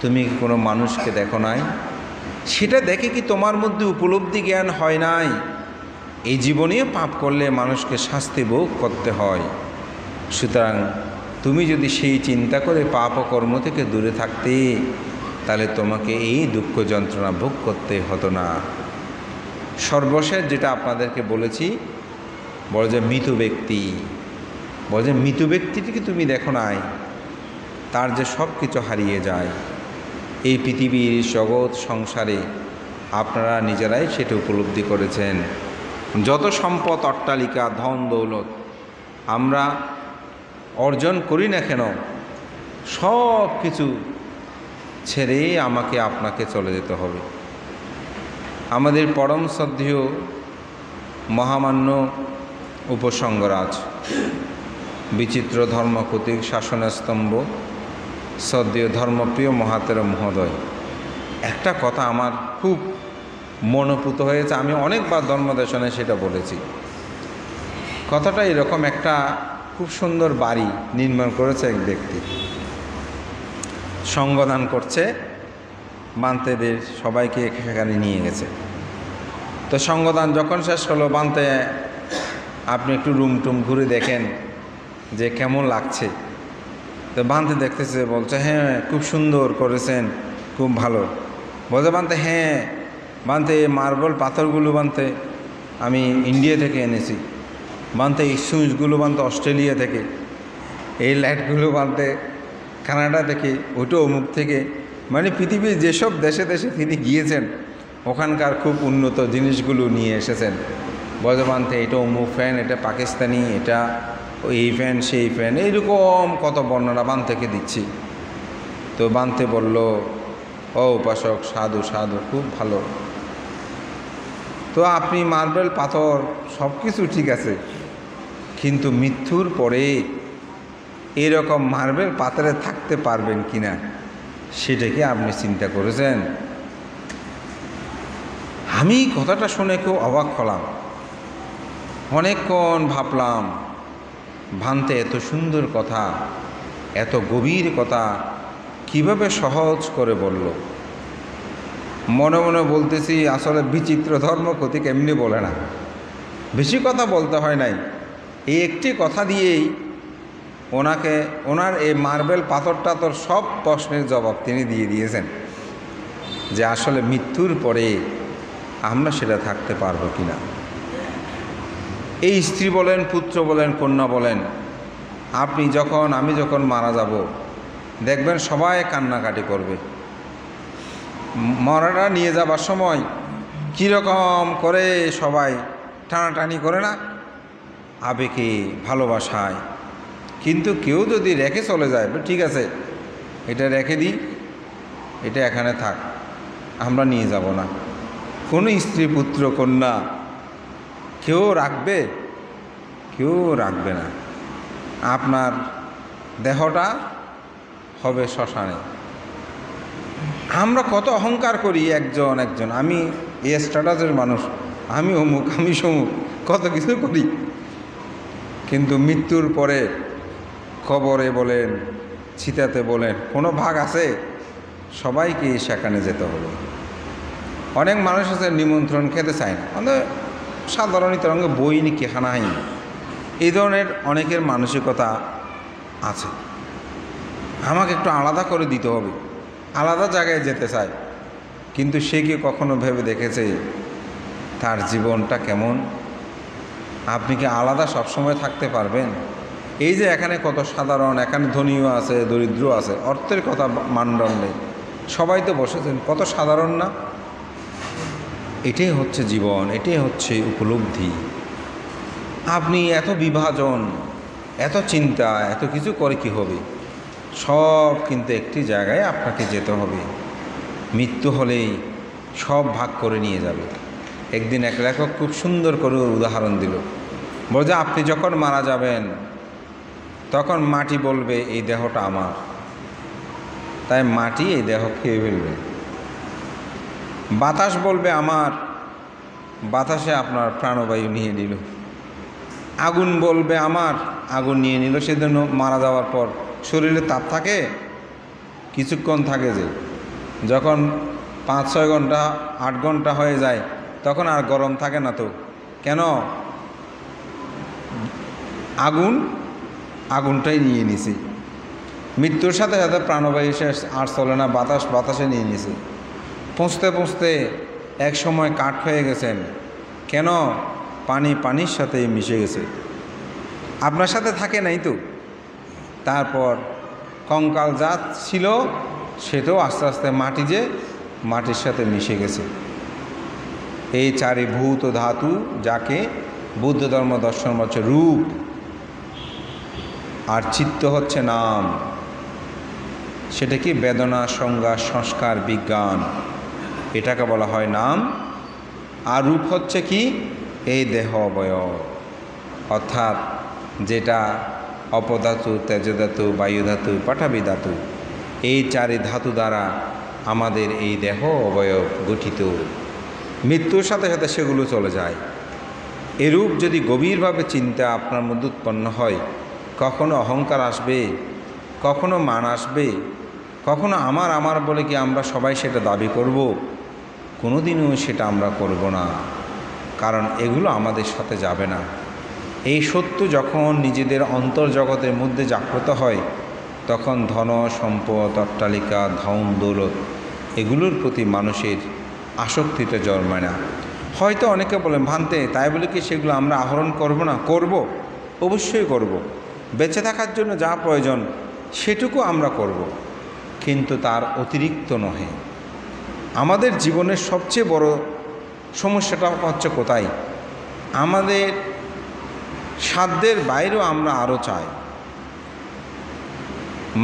তুমি কি কোনো মানুষকে দেখো নাই? সেটা দেখে কি তোমার মধ্যে উপলব্ধি জ্ঞান হয় নাই? এই জীবনেও পাপ করলে মানুষকে শাস্তি ভোগ করতে হয়। সুতরাং তুমি যদি সেই চিন্তা করে পাপ ও কর্ম থেকে দূরে থাকতে, তাহলে তোমাকে এই দুঃখ যন্ত্রণা ভোগ করতে হতো না। সর্বশেষ যেটা আপনাদেরকে বলেছি, বলে যে মৃত ব্যক্তি, বলে যে মৃত ব্যক্তিটিকে তুমি দেখো নাই, তার যে সব কিছু হারিয়ে যায়। এই পৃথিবীর জগৎ সংসারে আপনারা নিজেরাই সেটা উপলব্ধি করেছেন। যত সম্পদ, অট্টালিকা, ধন দৌলত আমরা অর্জন করি না কেন, সব কিছু ছেড়ে আমাকে আপনাকে চলে যেতে হবে। আমাদের পরম শ্রদ্ধেয় মহামান্য উপসংগরাজ, বিচিত্র ধর্মকৌতিক শাসনের স্তম্ভ, শ্রদ্ধেয় ধর্মপ্রিয় মহাতের মহোদয়, একটা কথা আমার খুব মনোপুত হয়েছে। আমি অনেকবার ধর্মদেশনে সেটা বলেছি। কথাটা এরকম, একটা খুব সুন্দর বাড়ি নির্মাণ করেছে এক ব্যক্তি, সঙ্গদান করছে, বান্তেদের সবাইকে সেখানে নিয়ে গেছে। তো সঙ্গদান যখন শেষ হলো, বান্তে আপনি একটু রুম টুম ঘুরে দেখেন যে কেমন লাগছে। তো বান্তে দেখতেছে, বলছে হ্যাঁ খুব সুন্দর করেছেন, খুব ভালো। বলছে বান্তে হ্যাঁ বান্তে মার্বেল পাথরগুলো বান্তে আমি ইন্ডিয়া থেকে এনেছি, বান্তে এই সুইচগুলো বান্তে অস্ট্রেলিয়া থেকে, এই লাইটগুলো বান্তে কানাডা থেকে, ওইটা অমুক থেকে, মানে পৃথিবীর যেসব দেশে দেশে তিনি গিয়েছেন ওখানকার খুব উন্নত জিনিসগুলো নিয়ে এসেছেন। বলছে বান্তে এটা অমুক ফ্যান, এটা পাকিস্তানি, এটা এই ফ্যান সেই ফ্যান, এইরকম কত বর্ণনা বান্তেকে দিচ্ছি। তো বান্তে বলল, ও উপাসক সাধু সাধু, খুব ভালো। তো আপনি মার্বেল পাথর সব কিছু ঠিক আছে, কিন্তু মৃত্যুর পরে এরকম মার্বেল পাথরে থাকতে পারবেন কিনা সেটা কি আপনি চিন্তা করেছেন? আমি কথাটা শুনে খুব অবাক হলাম। অনেকক্ষণ ভাবলাম, ভান্তে এত সুন্দর কথা, এত গভীর কথা কিভাবে সহজ করে বলল। মনে মনে বলতেছি, আসলে বিচিত্র ধর্ম ক্ষতি এমনি বলে না, বেশি কথা বলতে হয় নাই, এই একটি কথা দিয়েই ওনার এই মার্বেল পাথরটা তোর সব প্রশ্নের জবাব তিনি দিয়ে দিয়েছেন, যে আসলে মৃত্যুর পরে আমরা সেটা থাকতে পারবো কিনা। এই স্ত্রী বলেন, পুত্র বলেন, কন্যা বলেন, আমি যখন মারা যাব দেখবেন সবাই কান্নাকাটি করবে। মরাটা নিয়ে যাবার সময় কীরকম করে সবাই টানাটানি করে না, আবেগে ভালোবাসায়। কিন্তু কেউ যদি রেখে চলে যায়, ঠিক আছে এটা রেখে দিই, এটা এখানে থাক, আমরা নিয়ে যাব না। কোনো স্ত্রী পুত্র কন্যা কেউ রাখবে? কেউ রাখবে না। আপনার দেহটা হবে শ্মশানে। আমরা কত অহংকার করি, একজন আমি এই স্ট্যাটাসের মানুষ, আমি অমুক, আমি সমুক, কত কিছু করি। কিন্তু মৃত্যুর পরে কবরে বলেন, চিতাতে বলেন, কোনো ভাগ আছে? সবাইকে সেখানে যেতে হবে। অনেক মানুষ আছে নিমন্ত্রণ খেতে চায় না, আমাদের সাধারণ তরঙ্গে বই নি কেখানা হয়, এই ধরনের অনেকের মানসিকতা আছে। আমাকে একটু আলাদা করে দিতে হবে, আলাদা জায়গায় যেতে চায়, কিন্তু সে কি কখনো ভেবে দেখেছে তার জীবনটা কেমন? আপনি কি আলাদা সবসময় থাকতে পারবেন? এই যে এখানে কত সাধারণ, এখানে ধনীও আছে, দরিদ্র আছে, অর্থের কথা মানদণ্ডে সবাই তো বসেছেন, কত সাধারণ না? এটাই হচ্ছে জীবন, এটাই হচ্ছে উপলব্ধি। আপনি এত বিভাজন, এত চিন্তা, এত কিছু করে কি হবে? সব কিন্তু একটি জায়গায় আপনাকে যেতে হবে। মৃত্যু হলেই সব ভাগ করে নিয়ে যাবে। একদিন এক লেখক খুব সুন্দর করে উদাহরণ দিল, বলে যে আপনি যখন মারা যাবেন তখন মাটি বলবে এই দেহটা আমার, তাই মাটি এই দেহ খেয়ে ফেলবে। বাতাস বলবে আমার, বাতাসে আপনার প্রাণবায়ু নিয়ে নিল। আগুন বলবে আমার, আগুন নিয়ে নিল। সেজন্য মারা যাওয়ার পর শরীরে তাপ থাকে, কিছুক্ষণ থাকে, যে যখন 5-6 ঘন্টা 8 ঘন্টা হয়ে যায় তখন আর গরম থাকে না। তো কেন? আগুনটাই নিয়ে নিছি। মৃত্যুর সাথে সাথে প্রাণবায়ু শেষ, আর চলে না, বাতাসে নিয়ে নিছি। পৌঁছতে পৌঁছতে এক সময় কাঠ হয়ে গেছেন। কেন? পানির সাথে মিশে গেছে, আপনার সাথে থাকে নাই তো। তারপর কঙ্কাল জাত ছিল, সেটাও আস্তে আস্তে মাটির সাথে মিশে গেছে। এই চারিভূত ধাতু, যাকে বুদ্ধ ধর্ম দর্শন হচ্ছে রূপ, আর চিত্ত হচ্ছে নাম। সেটা কি? বেদনা, সংজ্ঞা, সংস্কার, বিজ্ঞান, এটাকে বলা হয় নাম। আর রূপ হচ্ছে কি? এই দেহ অবয়ব, অর্থাৎ যেটা অপধাতু, তেজধাতু, বায়ুধাতু, পাঠাবি ধাতু, এই 4 ধাতু দ্বারা আমাদের এই দেহ অবয়ব গঠিত। মৃত্যুর সাথে সাথে সেগুলো চলে যায়। এরূপ যদি গভীরভাবে চিন্তা আপনার মধ্যে উৎপন্ন হয়, কখনো অহংকার আসবে, কখনো মান আসবে, কখনো আমার আমার বলে কি আমরা সবাই সেটা দাবি করব? কোনোদিনও সেটা আমরা করব না, কারণ এগুলো আমাদের সাথে যাবে না। এই সত্য যখন নিজেদের অন্তর্জগতের মধ্যে জাগ্রত হয়, তখন ধন সম্পদ, অট্টালিকা, ধন দৌলত এগুলোর প্রতি মানুষের আসক্তিতে জন্মায় না। হয়তো অনেকে বলেন, ভান্তে তাই বলে কি সেগুলো আমরা আহরণ করব না? করব, অবশ্যই করব। বেঁচে থাকার জন্য যা প্রয়োজন সেটুকু আমরা করব, কিন্তু তার অতিরিক্ত নহে। আমাদের জীবনের সবচেয়ে বড় সমস্যাটা হচ্ছে কোথায়? আমাদের সাধ্যের বাইরেও আমরা আরও চাই।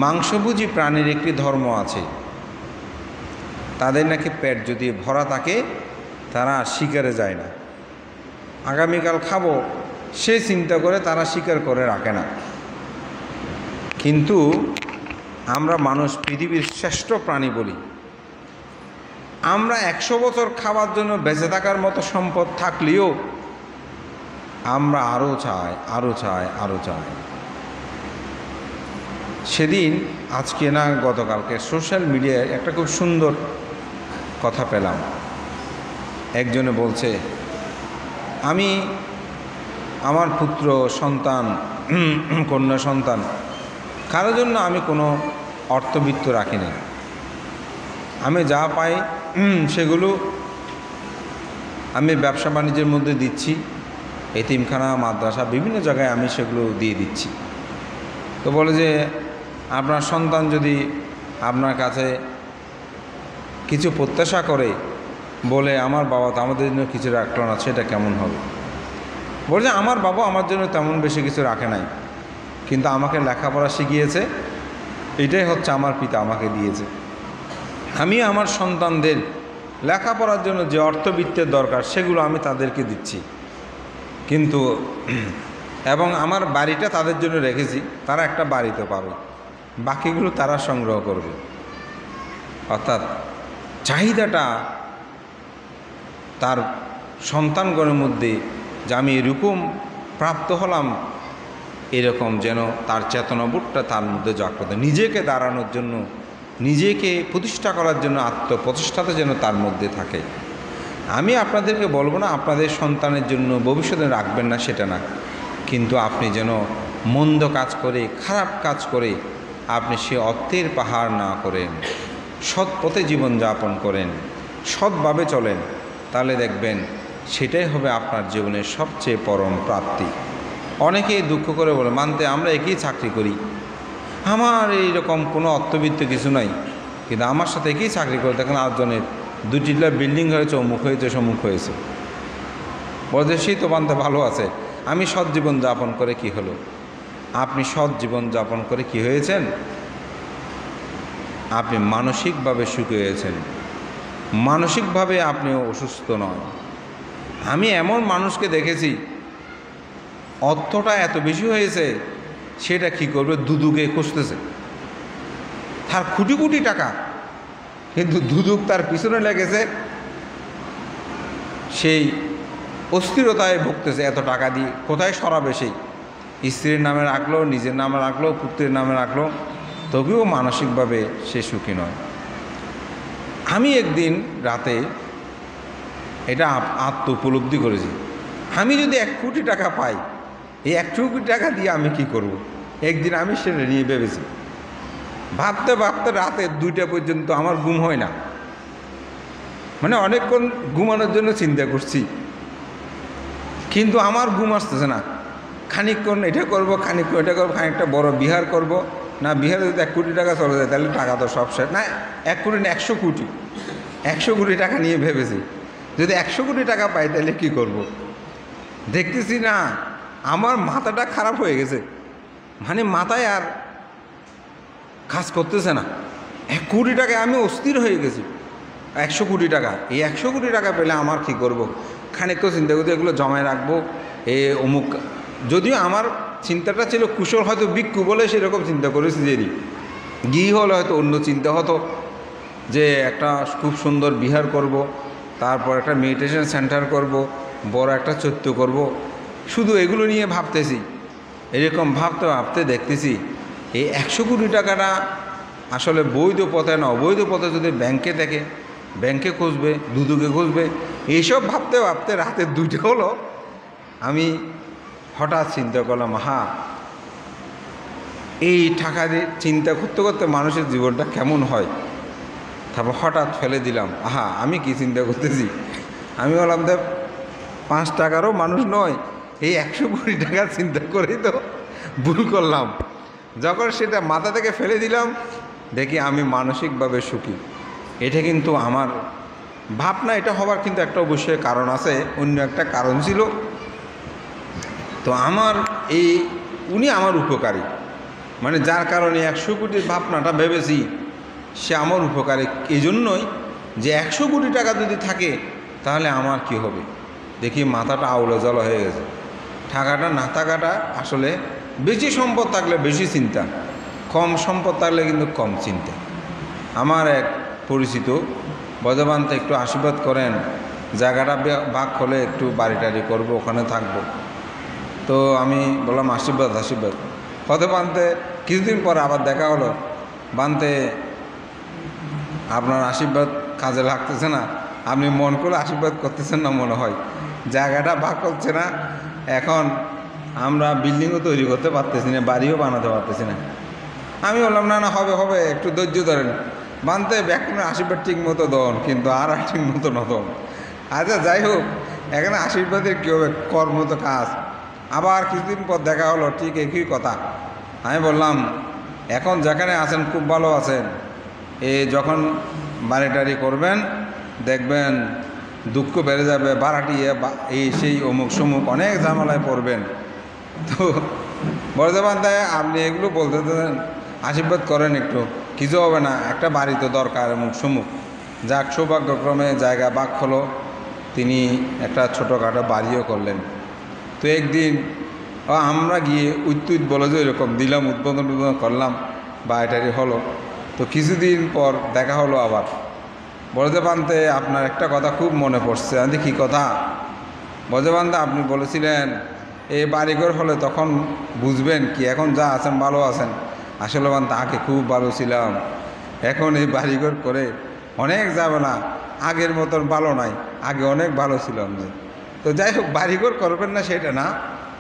মাংসভোজী প্রাণীর একটি ধর্ম আছে, তাদের নাকি পেট যদি ভরা থাকে তারা শিকারে যায় না। আগামীকাল খাবো সে চিন্তা করে তারা শিকার করে রাখে না। কিন্তু আমরা মানুষ পৃথিবীর শ্রেষ্ঠ প্রাণী বলি। আমরা 100 বছর খাওয়ার জন্য বেঁচে থাকার মতো সম্পদ থাকলেও আমরা আরও চাই, আরও চাই, আরও চাই। সেদিন, আজকে না গতকালকে, সোশ্যাল মিডিয়ায় একটা খুব সুন্দর কথা পেলাম। একজনে বলছে, আমি আমার পুত্র সন্তান, কন্যা সন্তান, কারোর জন্য আমি কোনো অর্থবিত্ত রাখি না। আমি যা পাই সেগুলো আমি ব্যবসা বাণিজ্যের মধ্যে দিচ্ছি, এতিমখানা, মাদ্রাসা, বিভিন্ন জায়গায় আমি সেগুলো দিয়ে দিচ্ছি। তো বলে যে আপনার সন্তান যদি আপনার কাছে কিছু প্রত্যাশা করে, বলে আমার বাবা তো আমাদের জন্য কিছু রাখলো না, সেটা কেমন হবে? বলে যে আমার বাবা আমার জন্য তেমন বেশি কিছু রাখে নাই, কিন্তু আমাকে লেখাপড়া শিখিয়েছে, এটাই হচ্ছে আমার পিতা আমাকে দিয়েছে। আমি আমার সন্তানদের লেখাপড়ার জন্য যে অর্থবিত্তের দরকার সেগুলো আমি তাদেরকে দিচ্ছি, কিন্তু এবং আমার বাড়িটা তাদের জন্য রেখেছি, তারা একটা বাড়িতে পাবে, বাকিগুলো তারা সংগ্রহ করবে। অর্থাৎ চাহিদাটা তার সন্তানগণের মধ্যে যে আমি এরকম প্রাপ্ত হলাম, এরকম যেন তার চেতনাবোধটা তার মধ্যে জাগ্রত, নিজেকে দাঁড়ানোর জন্য, নিজেকে প্রতিষ্ঠা করার জন্য আত্মপ্রতিষ্ঠাটা যেন তার মধ্যে থাকে। আমি আপনাদেরকে বলবো না আপনাদের সন্তানের জন্য ভবিষ্যতে রাখবেন না, সেটা না, কিন্তু আপনি যেন মন্দ কাজ করে, খারাপ কাজ করে আপনি সে অর্থের পাহাড় না করেন, সৎ পথে জীবনযাপন করেন, সৎভাবে চলেন, তাহলে দেখবেন সেটাই হবে আপনার জীবনের সবচেয়ে পরম প্রাপ্তি। অনেকেই দুঃখ করে বলে, মানতে আমরা একই চাকরি করি, আমার এইরকম কোনো অর্থবিত্ত কিছু নাই, কিন্তু আমার সাথে একই চাকরি করে দেখেন আটজনের 2টি বিল্ডিং হয়েছে, অমুক হয়েছে, সমুখ হয়েছে। বলছে সেই তো বান্ধব ভালো আছে, আমি সৎ জীবন যাপন করে কি হলো? আপনি সৎ জীবন যাপন করে কি হয়েছেন? আপনি মানসিকভাবে সুখী হয়েছেন, মানসিকভাবে আপনি অসুস্থ নয়। আমি এমন মানুষকে দেখেছি অর্থটা এত বেশি হয়েছে, সেটা কি করবে? দুদুকে খুঁজতেছে, তার কোটি কোটি টাকা, কিন্তু দুদুক তার পিছনে লেগেছে, সেই অস্থিরতায় ভুগতেছে। এত টাকা দিয়ে কোথায় সরাবে? সেই স্ত্রীর নামে রাখলো, নিজের নামে রাখলো, পুত্রের নামে রাখলো, তবেও মানসিকভাবে সে সুখী নয়। আমি একদিন রাতে এটা উপলব্ধি করেছি, আমি যদি 1 কোটি টাকা পাই, এই 1 কোটি টাকা দিয়ে আমি কি করব? একদিন আমি সেটা নিয়ে ভেবেছি, ভাবতে ভাবতে রাতে 2টা পর্যন্ত আমার ঘুম হয় না, মানে অনেকক্ষণ ঘুমানোর জন্য চিন্তা করছি, কিন্তু আমার ঘুম আসতেছে না। খানিকক্ষণ এটা করব, খানিকক্ষণ এটা করবো, খানিকটা বড় বিহার করব, না বিহারে যদি 1 কোটি টাকা চলে যায় তাহলে টাকা তো সব শেষ। না 1 কোটি না, 100 কোটি, 100 কোটি টাকা নিয়ে ভেবেছি যদি 100 কোটি টাকা পাই তাহলে কী করব। দেখতেছি না আমার মাথাটা খারাপ হয়ে গেছে, মানে মাথায় আর কাজ করতেছে না। 1 কোটি টাকায় আমি অস্থির হয়ে গেছি। 100 কোটি টাকা, এই 100 কোটি টাকা পেলে আমার কি করব? খানিক চিন্তা করতে এগুলো জমায় রাখবো, অমুক। যদিও আমার চিন্তাটা ছিল কুশল, হয়তো ভিক্ষু বলে সেরকম চিন্তা করেছি, যে গিয়ে হলে হয়তো অন্য চিন্তা হতো, যে একটা খুব সুন্দর বিহার করব, তারপর একটা মেডিটেশন সেন্টার করব, বড় একটা চৈত্য করব, শুধু এগুলো নিয়ে ভাবতেছি। এরকম ভাবতে ভাবতে দেখতেছি এই 100 কোটি টাকাটা আসলে বৈধ পথে না অবৈধ পথে যদি ব্যাংকে দেখে, ব্যাংকে খুঁজবে, দুদুকে খুঁজবে, এইসব ভাবতে ভাবতে রাতে 2টা হলো। আমি হঠাৎ চিন্তা করলাম, এই টাকা দিয়ে চিন্তা করতে করতে মানুষের জীবনটা কেমন হয়। তারপর হঠাৎ ফেলে দিলাম, আমি কি চিন্তা করতেছি, আমি বললাম দেখ 5 টাকারও মানুষ নয়, এই 100 কোটি টাকার চিন্তা করেই তো ভুল করলাম। যখন সেটা মাথা থেকে ফেলে দিলাম, দেখি আমি মানসিকভাবে সুখী। এটা কিন্তু আমার ভাবনা, এটা হবার কিন্তু একটা অবশ্যই কারণ আছে, অন্য একটা কারণ ছিল। তো আমার উনি আমার উপকারী, মানে যার কারণে 100 কোটির ভাবনাটা ভেবেছি, সে আমার উপকারী এই জন্যই যে 100 কোটি টাকা যদি থাকে তাহলে আমার কি হবে। দেখি মাথাটা আউলে জল হয়ে গেছে। টাকাটা না থাকাটা আসলে, বেশি সম্পদ থাকলে বেশি চিন্তা, কম সম্পদ থাকলে কিন্তু কম চিন্তা। আমার এক পরিচিত বজবানতে একটু আশীর্বাদ করেন, জায়গাটা ভাগ হলে একটু বাড়ি টাড়ি করবো, ওখানে থাকবো। তো আমি বললাম আশীর্বাদ হতে বানতে কিছুদিন পরে আবার দেখা হলো, বানতে আপনার আশীর্বাদ কাজে লাগতেছে না, আপনি মন করে আশীর্বাদ করতেছেন না মনে হয়, জায়গাটা ভাগ করছে না, এখন আমরা বিল্ডিংও তৈরি করতে পারতেছি না, বাড়িও বানাতে পারতেছি না। আমি বললাম না হবে, একটু ধৈর্য ধরেন, বানতে ব্যাকুনের আশীর্বাদ ঠিক মতো দন, কিন্তু আর ঠিক মতো নতন। আচ্ছা যাই হোক, এখানে আশীর্বাদের কী হবে, কর্ম তো কাজ। আবার কিছুদিন পর দেখা হলো, ঠিক একই কথা। আমি বললাম এখন যেখানে আছেন খুব ভালো আছেন, যখন বাড়ি টাড়ি করবেন দেখবেন দুঃখ বেড়ে যাবে, ভাড়াটিয়ে সেই অমুক সমুক অনেক ঝামেলায় পড়বেন। তো বর্ধমান দেয় আপনি এগুলো বলতে দেন, আশীর্বাদ করেন একটু, কিছু হবে না, একটা বাড়ি তো দরকার অমুক সমুক। যাক সৌভাগ্যক্রমে জায়গা বাক হলো, তিনি একটা ছোটোখাটো বাড়িও করলেন। তো একদিন আমরা গিয়ে উইত বলে যে এরকম দিলাম, উদ্বোধন করলাম, বাড়িটারি হলো। তো কিছুদিন পর দেখা হলো আবার, বর্ধমানতে আপনার একটা কথা খুব মনে পড়ছে। আমি কী কথা? বর্ধমানতে আপনি বলেছিলেন এই বাড়িঘর হলে তখন বুঝবেন কি, এখন যা আছেন ভালো আছেন। আসলে তাকে খুব ভালো ছিলাম, এখন এই বাড়িঘর করে অনেক যাবে না, আগের মতন ভালো নাই, আগে অনেক ভালো ছিলাম। তো যাই হোক, বাড়িঘর করবেন না সেটা না,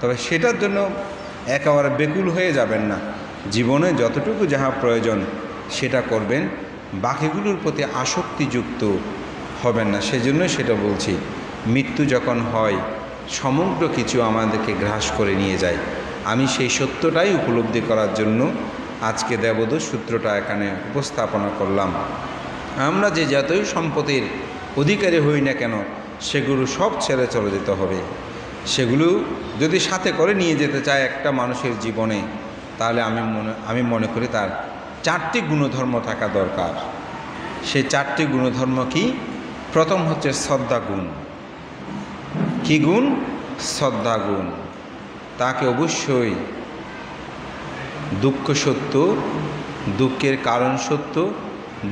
তবে সেটার জন্য একেবারে বেকুল হয়ে যাবেন না। জীবনে যতটুকু যাহা প্রয়োজন সেটা করবেন, বাকিগুলোর প্রতি আসক্তিযুক্ত হবেন না। সেজন্যই সেটা বলছি, মৃত্যু যখন হয় সমগ্র কিছু আমাদেরকে গ্রাস করে নিয়ে যায়। আমি সেই সত্যটাই উপলব্ধি করার জন্য আজকে দেবদূত সূত্রটা এখানে উপস্থাপনা করলাম। আমরা যে যতই সম্পত্তির অধিকারী হই না কেন, সেগুলো সব ছেড়ে চলে যেতে হবে। সেগুলো যদি সাথে করে নিয়ে যেতে চায় একটা মানুষের জীবনে, তাহলে আমি মনে করি তার 4টি গুণধর্ম থাকা দরকার। সেই 4টি গুণধর্ম কি? প্রথম হচ্ছে শ্রদ্ধা গুণ। কি গুণ? শ্রদ্ধা গুণ। তাকে অবশ্যই দুঃখ সত্য, দুঃখের কারণ সত্য,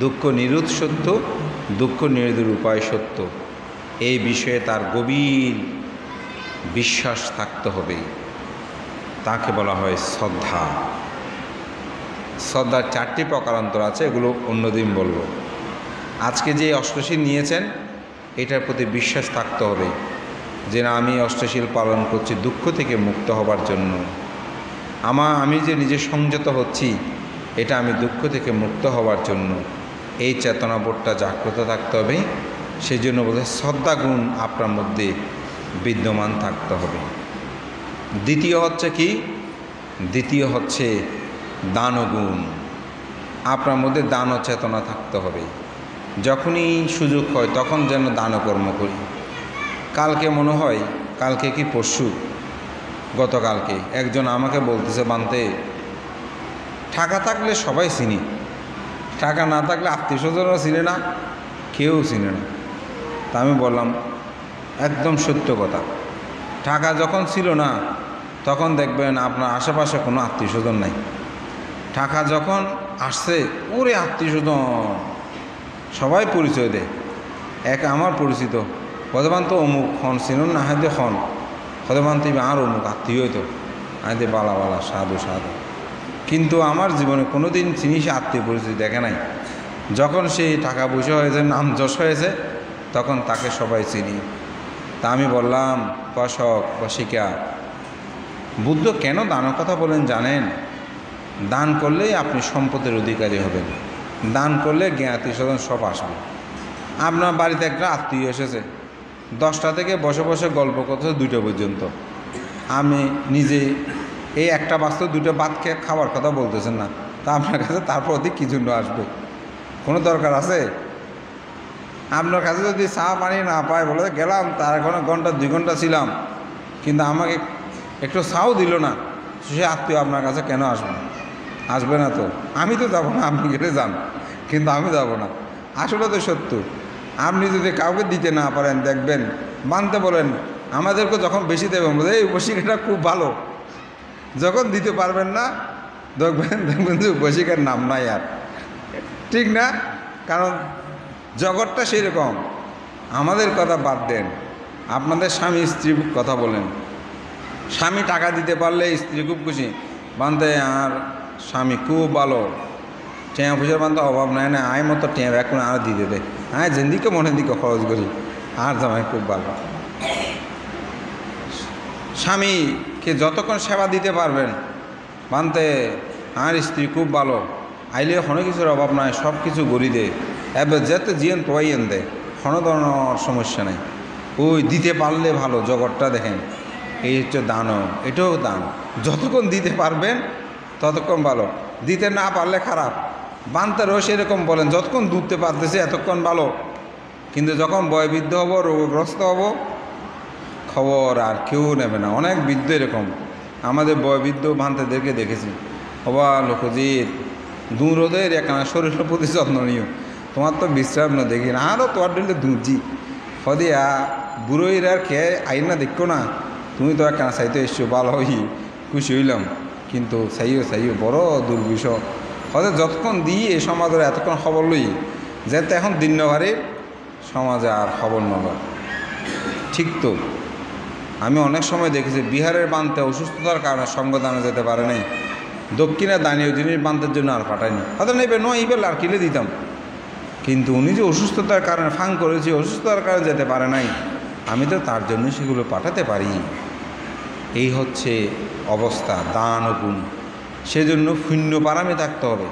দুঃখ নিরোধ সত্য, দুঃখ নিরোধের উপায় সত্য, এই বিষয়ে তার গভীর বিশ্বাস থাকতে হবে। তাকে বলা হয় শ্রদ্ধা। শ্রদ্ধার 4টি প্রকারান্তর আছে, এগুলো অন্যদিন বলবো। আজকে যে অষ্টশীল নিয়েছেন এটার প্রতি বিশ্বাস থাকতে হবে যে না, আমি অষ্টশীল পালন করছি দুঃখ থেকে মুক্ত হবার জন্য। আমি যে নিজে সংযত হচ্ছি এটা আমি দুঃখ থেকে মুক্ত হবার জন্য। এই চেতনাবোধটা জাগ্রত থাকতে হবে। সেই জন্য বলতে শ্রদ্ধা গুণ আপনার মধ্যে বিদ্যমান থাকতে হবে। দ্বিতীয় হচ্ছে কি? দ্বিতীয় হচ্ছে দানগুণ। আপনার মধ্যে দান চেতনা থাকতে হবে। যখনই সুযোগ হয় তখন যেন দানকর্ম করি। কালকে মনে হয়, কালকে কি পরশু, গতকালকে একজন আমাকে বলতেছে, বানতে টাকা থাকলে সবাই চিনি, টাকা না থাকলে আত্মীয় স্বজনরা চিনে না, কেউ চিনে না। তা আমি বললাম একদম সত্য কথা। টাকা যখন ছিল না তখন দেখবেন আপনার আশেপাশে কোনো আত্মীয় স্বজন নাই। টাকা যখন আসছে, ওরে আত্মীয় স্বজন সবাই পরিচয় দেয়। এক আমার পরিচিত বর্তমান তো অমুক খন চিনুন না, হাতে খন হতমান তুমি আর অমুক আত্মীয় হইতো, আইতে বালা বালা সাধু সাধু। কিন্তু আমার জীবনে কোনো দিন তিনি সে আত্মীয় পরিচয় দেখে নাই। যখন সেই টাকা পয়সা হয়েছে, নাম যশ হয়েছে, তখন তাকে সবাই চিনি। তা আমি বললাম, কষক বশিকা, বুদ্ধ কেন দানের কথা বলেন জানেন? দান করলেই আপনি সম্পদের অধিকারী হবেন। দান করলে জ্ঞাতি স্বজন সব আসবে। আপনার বাড়িতে একটা আত্মীয় এসেছে, 10টা থেকে বসে বসে গল্প করছে 2টা পর্যন্ত। আমি নিজে এই একটা বাস্তব 2টা ভাত খেয়ে খাওয়ার কথা বলতেছেন না, তা আপনার কাছে তারপর অধিক কী জন্য আসবে? কোনো দরকার আছে? আপনার কাছে যদি চা পানি না পায়, বলে গেলাম, তার এখন 1 ঘন্টা 2 ঘন্টা ছিলাম, কিন্তু আমাকে একটু চাও দিল না, সে আত্মীয় আপনার কাছে কেন আসবে? আসবে না তো। আমি তো যাবো না, আপনি গেলে যান, কিন্তু আমি যাব না। আসলে তো সত্য, আপনি যদি কাউকে দিতে না পারেন, দেখবেন মানতে বলেন, আমাদেরকে যখন বেশি দেবেন বলে এই উপশিকাটা খুব ভালো, যখন দিতে পারবেন না দেখবেন যে উপশিকার নাম নাই আর, ঠিক না? কারণ জগৎটা সেরকম। আমাদের কথা বাদ দেন, আপনাদের স্বামী স্ত্রীর কথা বলেন। স্বামী টাকা দিতে পারলে স্ত্রী খুব খুশি, বানতে আর স্বামী খুব ভালো, টেঁয়া পয়সার বানতে অভাব নাই না, আয় মতো টেঁয়া এখন আর দিতে দে, হ্যাঁ যেদিকে মনের দিকে খরচ করি, আর জামাই খুব ভালো। স্বামীকে যতক্ষণ সেবা দিতে পারবেন, বানতে আর স্ত্রী খুব ভালো, আইলে কোনো কিছুর অভাব নাই, সব কিছু গড়ি দে, এবার যেতে জিয়েন তোয়াইয়েন দে, কোনো ধরনের সমস্যা নেই। ওই দিতে পারলে ভালো, জগৎটা দেখেন, এই হচ্ছে দানও, এটাও দান। যতক্ষণ দিতে পারবেন ততক্ষণ ভালো, দিতে না পারলে খারাপ। বান্তারও সেরকম বলেন, যতক্ষণ দুধতে পারতেছে এতক্ষণ ভালো, কিন্তু যখন বয়বৃদ্ধ হব, রোগগ্রস্ত হব, খবর আর কেউ নেবে না। অনেক বৃদ্ধ এরকম, আমাদের বয়বৃদ্ধ ভান্তেদেরকে দেখেছি, হবা লোকজিৎ দূরদের একখানা শরীরের প্রতি যত্ন নিও, তোমার তো বিশ্রাম না দেখি না, আরও তোমার দিলে দুজি হদিয়া বুড়োইর আর খেয়ে আইন না দেখো না, তুমি তো একখানা চাইতে এসছো, ভালো হই খুশি হইলাম, কিন্তু চাইও বড় দুর্বিষহ হতে যতক্ষণ দিই এই সমাজের এতক্ষণ খবর লই, যেতে এখন দিনভারে সমাজে আর খবর নয়। ঠিক তো, আমি অনেক সময় দেখেছি বিহারের বানতে অসুস্থতার কারণে সঙ্গদানে যেতে পারে নাই, দক্ষিণে দানীয় জিনিস বানতের জন্য আর পাঠায়নি, হয়তো নেবে নয় ইবেল আর কিনে দিতাম, কিন্তু উনি যে অসুস্থতার কারণে ফাং করেছি, অসুস্থতার কারণে যেতে পারে নাই, আমি তো তার জন্য সেগুলো পাঠাতে পারি। এই হচ্ছে অবস্থা দান ও গুণ। সেজন্য শূন্য পারামি থাকতে হবে।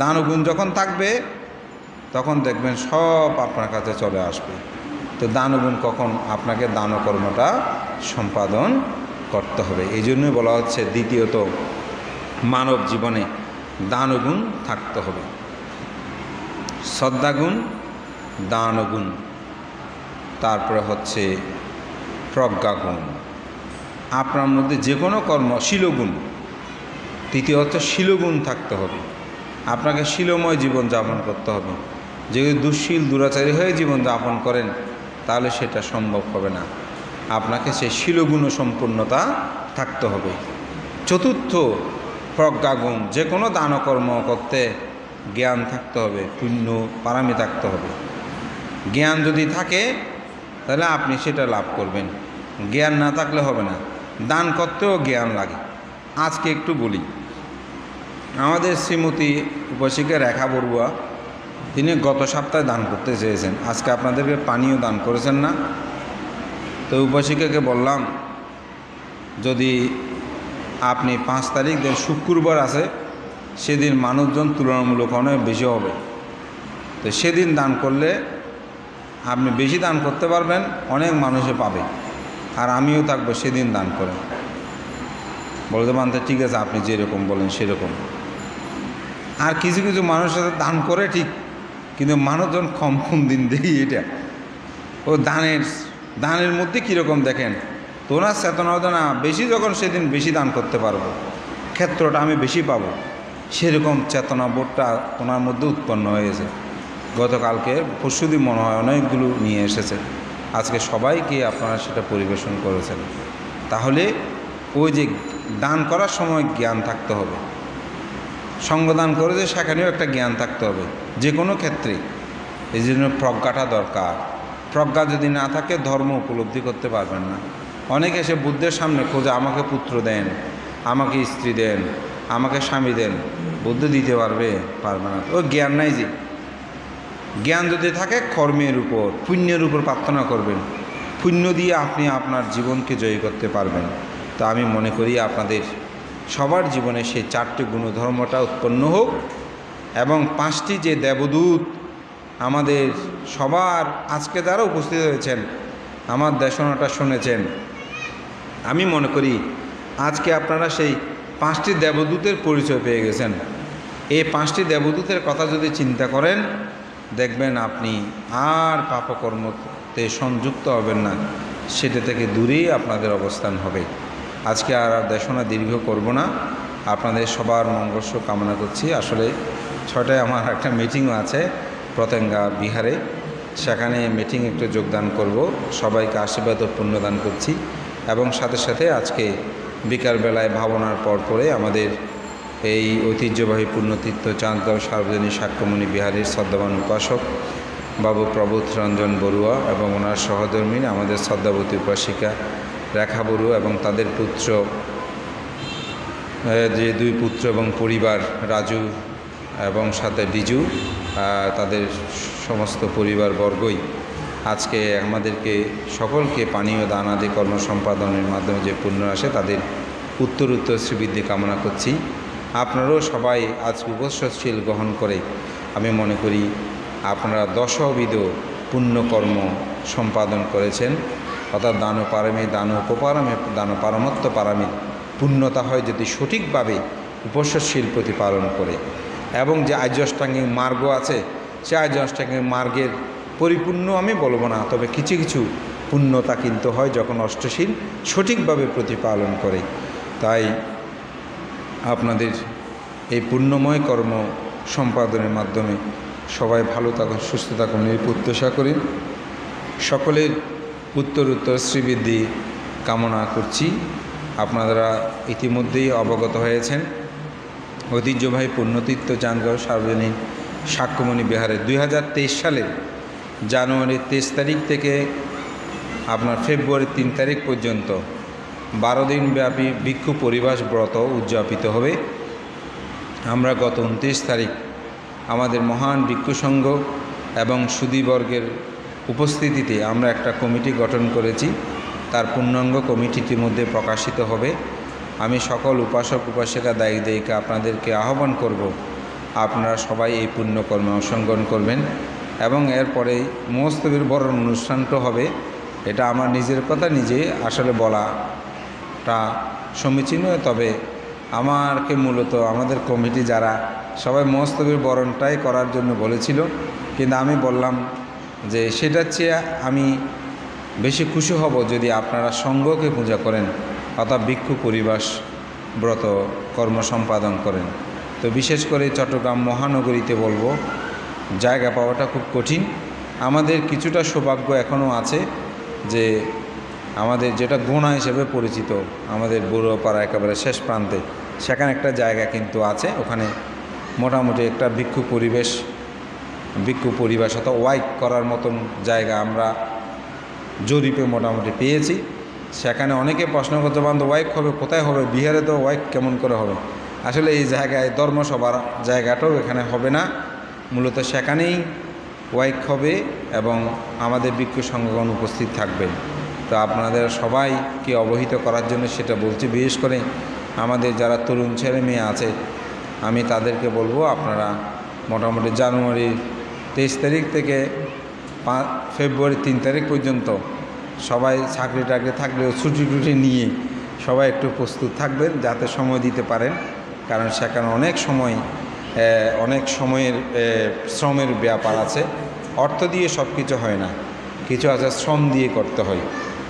দান ও গুণ যখন থাকবে তখন দেখবেন সব আপনার কাছে চলে আসবে। তো দান ও গুণ কখন? আপনাকে দান ও কর্মটা সম্পাদন করতে হবে। এই জন্যই বলা হচ্ছে দ্বিতীয়ত মানব জীবনে দান ও গুণ থাকতে হবে। শ্রদ্ধাগুণ, দান ও গুণ, তারপরে হচ্ছে প্রজ্ঞাগুণ। আপনার মধ্যে যে কোনো কর্ম, শিলগুণ, তৃতীয় হচ্ছে শিলগুণ থাকতে হবে। আপনাকে শিলময় জীবন যাপন করতে হবে। যদি দুঃশীল দুরাচারী হয়ে জীবন যাপন করেন তাহলে সেটা সম্ভব হবে না। আপনাকে সেই শিলগুণ সম্পূর্ণতা থাকতে হবে। চতুর্থ প্রজ্ঞাগুণ, যে কোনো দানকর্ম করতে জ্ঞান থাকতে হবে, পুণ্য পারামি থাকতে হবে। জ্ঞান যদি থাকে তাহলে আপনি সেটা লাভ করবেন, জ্ঞান না থাকলে হবে না। দান করতেও জ্ঞান লাগে। আজকে একটু বলি, আমাদের শ্রীমতী উপাসিকা রেখা বড়ুয়া, তিনি গত সপ্তাহে দান করতে চেয়েছেন, আজকে আপনাদেরকে পানীয় দান করেছেন না। তো উপাসিকাকে বললাম, যদি আপনি 5 তারিখ দেন, শুক্রবার আছে, সেদিন মানুষজন তুলনামূলক অনেক বেশি হবে, তো সেদিন দান করলে আপনি বেশি দান করতে পারবেন, অনেক মানুষে পাবে, আর আমিও থাকবো, সেদিন দান করেন। বলতে মানতে ঠিক আছে, আপনি যেরকম বলেন সেরকম। আর কিছু কিছু মানুষ সাথে দান করে ঠিক, কিন্তু মানুষজন কম দিন দেখি এটা ও দানের মধ্যে কীরকম দেখেন, তো ওনার চেতনা হতো না, বেশি যখন সেদিন বেশি দান করতে পারবো, ক্ষেত্রটা আমি বেশি পাবো, সেরকম চেতনা বোধটা ওনার মধ্যে উৎপন্ন হয়েছে। গতকালকে পরশুদিন মনে হয় অনেকগুলো নিয়ে এসেছে, আজকে সবাইকে আপনারা সেটা পরিবেশন করেছেন। তাহলে ওই যে দান করার সময় জ্ঞান থাকতে হবে, সঙ্গদান করে যে সেখানেও একটা জ্ঞান থাকতে হবে, যে কোনো ক্ষেত্রে। এই জন্য প্রজ্ঞাটা দরকার। প্রজ্ঞা যদি না থাকে ধর্ম উপলব্ধি করতে পারবেন না। অনেকে এসে বুদ্ধের সামনে খোঁজে, আমাকে পুত্র দেন, আমাকে স্ত্রী দেন, আমাকে স্বামী দেন, বুদ্ধি দিতে পারবে? পারবে না। ও জ্ঞান নাই। যে জ্ঞান যদি থাকে কর্মের উপর, পুণ্যের উপর প্রার্থনা করবেন, পুণ্য দিয়ে আপনি আপনার জীবনকে জয় করতে পারবেন। তো আমি মনে করি আপনাদের সবার জীবনে সেই 4টি গুণধর্মটা উৎপন্ন হোক, এবং 5টি যে দেবদূত আমাদের সবার আজকে যারা উপস্থিত হয়েছেন, আমার দেশনাটা শুনেছেন, আমি মনে করি আজকে আপনারা সেই 5টি দেবদূতের পরিচয় পেয়ে গেছেন। এই 5টি দেবদূতের কথা যদি চিন্তা করেন, দেখবেন আপনি আর পাপকর্মতে সংযুক্ত হবেন না, সেটা থেকে দূরেই আপনাদের অবস্থান হবে। আজকে আর দেশনা দীর্ঘ করব না, আপনাদের সবার মঙ্গল কামনা করছি। আসলে 6টায় আমার একটা মিটিংও আছে পতেঙ্গা বিহারে, সেখানে মিটিং একটু যোগদান করব। সবাইকে আশীর্বাদ ও পুণ্যদান করছি, এবং সাথে সাথে আজকে বিকালবেলায় ভাবনার পরে আমাদের এই ঐতিহ্যবাহী পুণ্যতীর্থ চাঁদগাঁও সার্বজনীন সাক্ষ্যমণি বিহারের শ্রদ্ধাবান উপাসক বাবু প্রবোধ রঞ্জন বড়ুয়া এবং ওনার সহধর্মিনী আমাদের শ্রদ্ধাবতী উপাসিকা রেখা বড়ুয়া এবং তাদের পুত্র, যে 2 পুত্র এবং পরিবার, রাজু এবং সাথে ডিজু, তাদের সমস্ত পরিবারবর্গই আজকে আমাদেরকে সকলকে পানীয় দান আদি কর্ম সম্পাদনের মাধ্যমে যে পুণ্য আসে, তাদের উত্তরোত্তর শ্রীবৃদ্ধি কামনা করছি। আপনারাও সবাই আজ উপস্থিত গ্রহণ করে আমি মনে করি আপনারা 10বিধ পুণ্যকর্ম সম্পাদন করেছেন। অর্থাৎ দান পারমে, দান উপপারমে, দান পারমত্ব পারামি। পুণ্যতা হয় যদি সঠিকভাবে উপস্থিত প্রতিপালন করে, এবং যে আর্য অষ্টাঙ্গিক মার্গ আছে, সে আর্য অষ্টাঙ্গিক মার্গের পরিপূর্ণ আমি বলবো না, তবে কিছু কিছু পুণ্যতা কিন্তু হয় যখন অষ্টশীল সঠিকভাবে প্রতিপালন করে। তাই আপনাদের এই পুণ্যময় কর্ম সম্পাদনের মাধ্যমে সবাই ভালো থাকুন, সুস্থ থাকুন, এই প্রত্যাশা করি। সকলের উত্তরোত্তর শ্রীবৃদ্ধি কামনা করছি। আপনারা ইতিমধ্যেই অবগত হয়েছেন ঐতিহ্যবাহী পুণ্যতীর্থ চাঁদগাঁও সার্বজনীন সাক্ষ্যমণি বিহারে 2023 সালের জানুয়ারির 23 তারিখ থেকে আপনার ফেব্রুয়ারির 3 তারিখ পর্যন্ত 12 দিন ব্যাপী ভিক্ষু পরিবাস ব্রত উদযাপিত হবে। আমরা গত 29 তারিখ আমাদের মহান ভিক্ষু সংঘ এবং সুধীবর্গের উপস্থিতিতে আমরা একটা কমিটি গঠন করেছি। তার পূর্ণাঙ্গ কমিটিটির মধ্যে প্রকাশিত হবে। আমি সকল উপাসক উপাসিকা দায়ী দায়িকা আপনাদেরকে আহ্বান করব, আপনারা সবাই এই পুণ্যকর্মে অংশগ্রহণ করবেন, এবং এরপরেই মহোৎসবের বরণ অনুষ্ঠানটা হবে। এটা আমার নিজের কথা নিজে আসলে বলাটা সমীচীন, তবে আমাকে মূলত আমাদের কমিটি যারা সবাই মহোৎসবের বরণটাই করার জন্য বলেছিল, কিন্তু আমি বললাম যে সেটার চেয়ে আমি বেশি খুশি হব যদি আপনারা সঙ্ঘকে পূজা করেন, অর্থাৎ ভিক্ষু পরিবাস ব্রত কর্ম সম্পাদন করেন। তো বিশেষ করে চট্টগ্রাম মহানগরীতে বলবো জায়গা পাওয়াটা খুব কঠিন। আমাদের কিছুটা সৌভাগ্য এখনও আছে যে আমাদের যেটা গোনা হিসেবে পরিচিত, আমাদের বড়ুয়াপাড়া একেবারে শেষ প্রান্তে, সেখানে একটা জায়গা কিন্তু আছে। ওখানে মোটামুটি একটা ভিক্ষু পরিবেশ অর্থাৎ ওয়াইক করার মতন জায়গা আমরা জরিপে মোটামুটি পেয়েছি। সেখানে অনেকে প্রশ্ন করতে পারেন, ওয়াইক হবে কোথায় হবে? বিহারে তো ওয়াইক কেমন করে হবে? আসলে এই জায়গায় ধর্মসভার জায়গাটাও এখানে হবে না, মূলত সেখানেই ওয়াইক হবে এবং আমাদের ভিক্ষু সংঘগণ উপস্থিত থাকবেন। তো আপনাদের সবাইকে অবহিত করার জন্য সেটা বলছি। বিশেষ করে আমাদের যারা তরুণ ছেলে মেয়ে আছে, আমি তাদেরকে বলবো আপনারা মোটামুটি জানুয়ারির 23 তারিখ থেকে ফেব্রুয়ারি 3 তারিখ পর্যন্ত সবাই চাকরি টাকরি থাকলেও ছুটি টুটি নিয়ে সবাই একটু প্রস্তুত থাকবেন, যাতে সময় দিতে পারেন। কারণ সেখানে অনেক সময়ের শ্রমের ব্যাপার আছে। অর্থ দিয়ে সব কিছু হয় না, কিছু আছে শ্রম দিয়ে করতে হয়।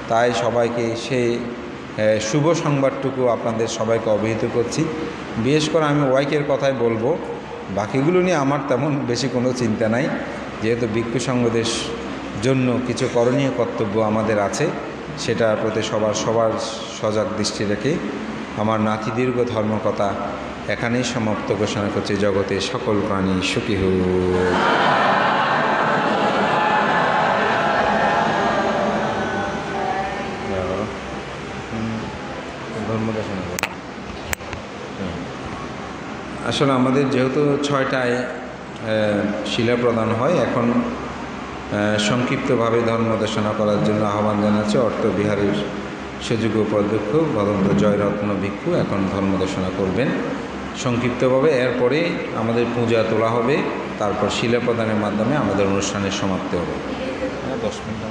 তাই সবাইকে সেই শুভ সংবাদটুকু আপনাদের সবাইকে অবহিত করছি। বিশেষ করে আমি ওয়াইকের কথাই বলবো, বাকিগুলো নিয়ে আমার তেমন বেশি কোনো চিন্তা নাই, যেহেতু ভিক্ষু সংঘদের জন্য কিছু করণীয় কর্তব্য আমাদের আছে, সেটার প্রতি সবার সজাগ দৃষ্টি রেখে আমার নাতি দীর্ঘ ধর্মকথা এখানেই সমাপ্ত ঘোষণা করছি। জগতে সকল প্রাণী সুখী হোক। ধর্ম দেশনা আসলে আমাদের যেহেতু 6টায় শিলা প্রদান হয়, এখন সংক্ষিপ্তভাবে ধর্ম দেশনা করার জন্য আহ্বান জানাচ্ছে অর্থ বিহারের সুযোগ্য উপাধ্যক্ষ ভদন্ত জয়রত্ন ভিক্ষু এখন ধর্ম দেশনা করবেন সংক্ষিপ্তভাবে। এরপরে আমাদের পূজা তোলা হবে, তারপর শিলা প্রদানের মাধ্যমে আমাদের অনুষ্ঠানের সমাপ্তি হবে। 10 মিনিট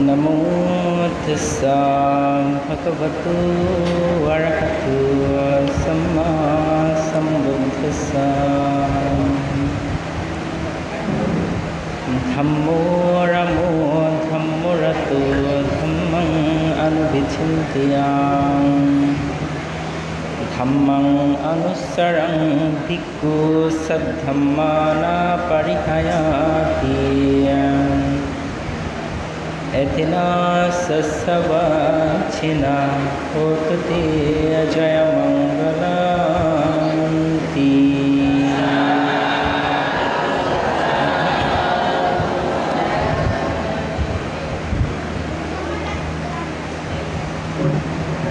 नमो तस्सा भगवतो अरहतो सम्मा सम्बुद्धस्सा धम्मो रमो धम्मो रतो धम्मं अनुविचिन्तयामि धम्मं अनुसरं भिक्खु सद्धम्माना परिहयाति एतिना सस्सवाचिना होतु ते जयमङ्गलान्ति।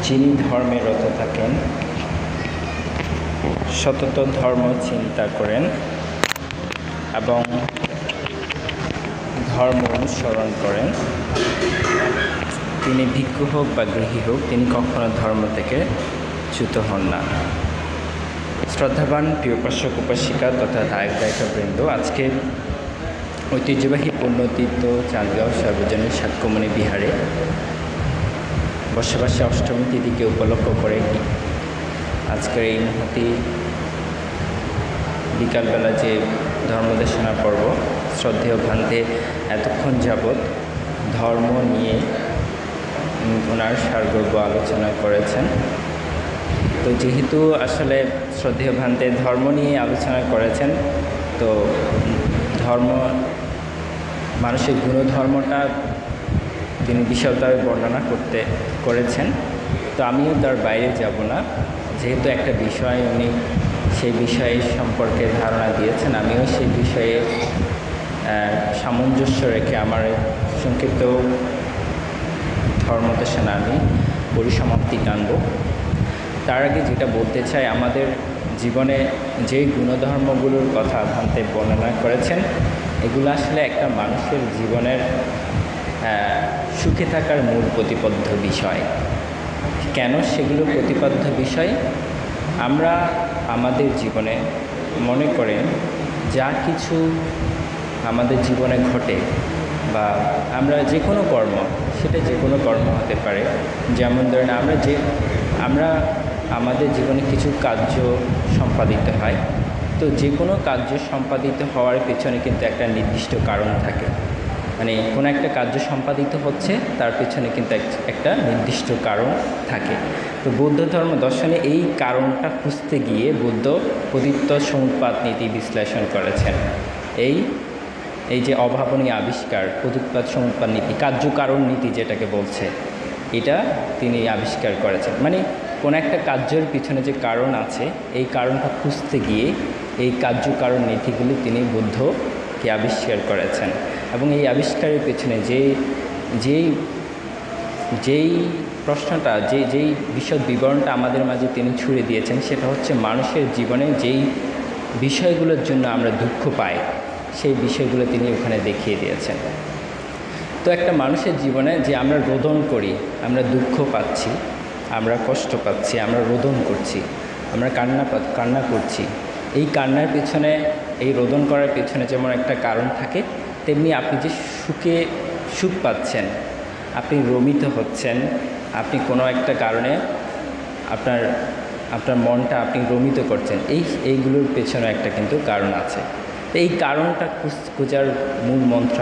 যিনি ধর্মে রত থাকেন, সতত ধর্ম চিন্তা করেন এবং ধর্ম অনুসরণ করেন, তিনি ভিক্ষু হোক বা গৃহী হোক, তিনি কখনো ধর্ম থেকে চ্যুত হন না। শ্রদ্ধাবান প্রিয় উপাসক উপাসিকা তথা দায়ক দায়িকাবৃন্দ, আজকে ঐতিহ্যবাহী পুণ্যতীর্থ চাঁদগাঁও সর্বজনীন সাক্ষ্যমণি বিহারে বর্ষবাসী অষ্টমী তিথিকে উপলক্ষ করে আজকের এই মহতি বিকালবেলা যে ধর্মদেশনা পর্ব, শ্রদ্ধেয় ভান্তে এতক্ষণ যাবৎ ধর্ম নিয়ে ওনার সারগর্ভ আলোচনা করেছেন। তো যেহেতু আসলে শ্রদ্ধেয় ভান্তে ধর্ম নিয়ে আলোচনা করেছেন, তো ধর্ম মানুষের গুণধর্মটা তিনি বিশদভাবে বর্ণনা করেছেন। তো আমিও তার বাইরে যাব না, যেহেতু একটা বিষয় উনি সেই বিষয় সম্পর্কে ধারণা দিয়েছেন, আমিও সেই বিষয়ে সামঞ্জস্য রেখে আমার সংক্ষিপ্ত ধর্মদেশনা আমি পরিসমাপ্তি টানব। তার আগে যেটা বলতে চাই, আমাদের জীবনে যে গুণধর্মগুলোর কথা ভান্তে বর্ণনা করেছেন, এগুলো আসলে একটা মানুষের জীবনের সুখে থাকার মূল প্রতিপাদ্য বিষয়। কেন সেগুলো প্রতিপাদ্য বিষয়? আমরা আমাদের জীবনে মনে করেন যা কিছু আমাদের জীবনে ঘটে বা আমরা যে কোনো কর্ম, সেটা যে কোনো কর্ম হতে পারে। যেমন ধরেন আমরা আমাদের জীবনে কিছু কার্য সম্পাদিত হয়, তো যে কোনো কার্য সম্পাদিত হওয়ার পেছনে কিন্তু একটা নির্দিষ্ট কারণ থাকে। মানে কোনো একটা কার্য সম্পাদিত হচ্ছে, তার পেছনে কিন্তু একটা নির্দিষ্ট কারণ থাকে। তো বৌদ্ধ ধর্ম দর্শনে এই কারণটা খুঁজতে গিয়ে বুদ্ধ পতিত্ব সমুৎপাত নীতি বিশ্লেষণ করেছেন। এই যে অভাবনীয় আবিষ্কার পতিত্বাদ সমুৎপাত নীতি, কার্যকারণ নীতি যেটাকে বলছে, এটা তিনি আবিষ্কার করেছেন। মানে কোনো একটা কার্যের পিছনে যে কারণ আছে, এই কারণটা খুঁজতে গিয়ে এই কার্যকারণ নীতিগুলি তিনি বুদ্ধকে আবিষ্কার করেছেন। এবং এই আবিষ্কারের পেছনে যেই প্রশ্নটা, যেই বিশদ বিবরণটা আমাদের মাঝে তিনি ছুড়ে দিয়েছেন, সেটা হচ্ছে মানুষের জীবনে যেই বিষয়গুলোর জন্য আমরা দুঃখ পাই, সেই বিষয়গুলো তিনি ওখানে দেখিয়ে দিয়েছেন। তো একটা মানুষের জীবনে যে আমরা রোদন করি, আমরা দুঃখ পাচ্ছি, আমরা কষ্ট পাচ্ছি, আমরা রোদন করছি, আমরা কান্না করছি, এই কান্নার পেছনে, এই রোদন করার পেছনে যেমন একটা কারণ থাকে, তেমনি আপনি যে সুখ পাচ্ছেন, আপনি রমিত হচ্ছেন, আপনি কোনো একটা কারণে আপনার আপনার মনটা আপনি রমিত করছেন, এইগুলোর পেছনে একটা কিন্তু কারণ আছে। তো এই কারণটা খোঁজার মূল মন্ত্র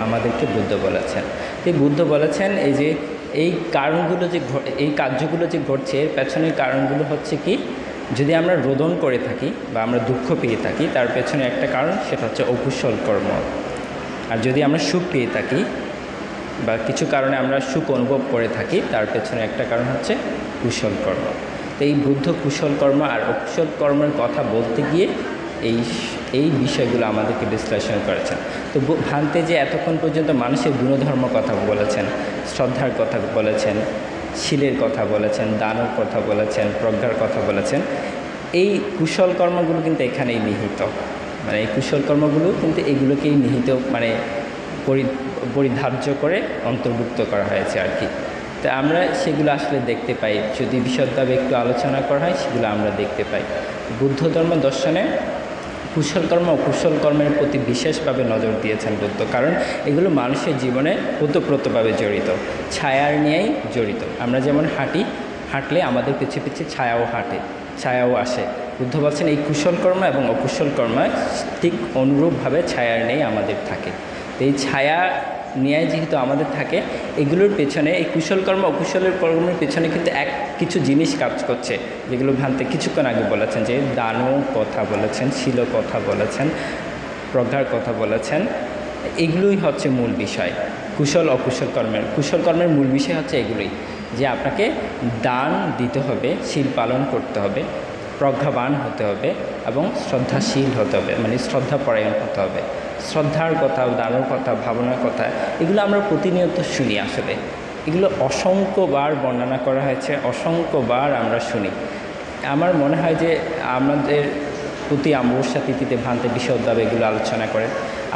আমাদেরকে বুদ্ধ বলেছেন। তো এই বুদ্ধ বলেছেন এই যে এই কারণগুলো এই কার্যগুলো যে ঘটছে এর পেছনের কারণগুলো হচ্ছে কি, যদি আমরা রোদন করে থাকি বা আমরা দুঃখ পেয়ে থাকি তার পেছনে একটা কারণ, সেটা হচ্ছে অকুশল কর্ম। আর যদি আমরা সুখ পেয়ে থাকি বা কিছু কারণে আমরা সুখ অনুভব করে থাকি তার পেছনে একটা কারণ হচ্ছে কুশল কর্ম। তো এই বুদ্ধ কুশল কর্ম আর অকুশল কর্মের কথা বলতে গিয়ে এই বিষয়গুলো আমাদেরকে বিশ্লেষণ করেছেন। তো ভান্তে যে এতক্ষণ পর্যন্ত মানুষের গুণধর্ম কথা বলেছেন, শ্রদ্ধার কথা বলেছেন, শীলের কথা বলেছেন, দানের কথা বলেছেন, প্রজ্ঞার কথা বলেছেন, এই কুশল কর্মগুলো কিন্তু এখানেই নিহিত। মানে এই কুশল কর্মগুলো কিন্তু এগুলোকেই নিহিত মানে পরিধার্য করে অন্তর্ভুক্ত করা হয়েছে আর কি। তো আমরা সেগুলো আসলে দেখতে পাই, যদি বিশদভাবে একটু আলোচনা করা হয় সেগুলো আমরা দেখতে পাই। বুদ্ধ ধর্ম দর্শনে কুশল কর্ম ও কুশল কর্মের প্রতি বিশেষভাবে নজর দিয়েছেন বুদ্ধ, কারণ এগুলো মানুষের জীবনে ওতপ্রোতভাবে জড়িত, ছায়ার নিয়েই জড়িত। আমরা যেমন হাঁটলে আমাদের পিছে পিছে ছায়াও আসে। বুদ্ধ বলছেন এই কুশল কর্ম এবং অকুশল কর্ম ঠিক অনুরূপভাবে ছায়ার নেই আমাদের থাকে। তো এই ছায়া নিয়ে যেহেতু আমাদের থাকে, এগুলোর পেছনে এই কুশল কর্ম অকুশলের কর্মের পেছনে কিন্তু কিছু জিনিস কাজ করছে, যেগুলো ভান্তে কিছুক্ষণ আগে বলেছেন, যে দানও কথা বলেছেন, শীল কথা বলেছেন, প্রজ্ঞার কথা বলেছেন। এগুলোই হচ্ছে মূল বিষয় কুশল কর্মের মূল বিষয় হচ্ছে এগুলোই, যে আপনাকে দান দিতে হবে, শীল পালন করতে হবে, প্রজ্ঞাবান হতে হবে এবং শ্রদ্ধাশীল হতে হবে, মানে শ্রদ্ধাপরায়ণ হতে হবে। শ্রদ্ধার কথা, দানের কথা, ভাবনার কথা, এগুলো আমরা প্রতিনিয়ত শুনি। আসলে এগুলো অসংখ্যবার বর্ণনা করা হয়েছে, অসংখ্যবার আমরা শুনি। আমার মনে হয় যে আমাদের প্রতি অমাবস্যা তিথিতে ভান্তে বিশদভাবে এগুলো আলোচনা করে,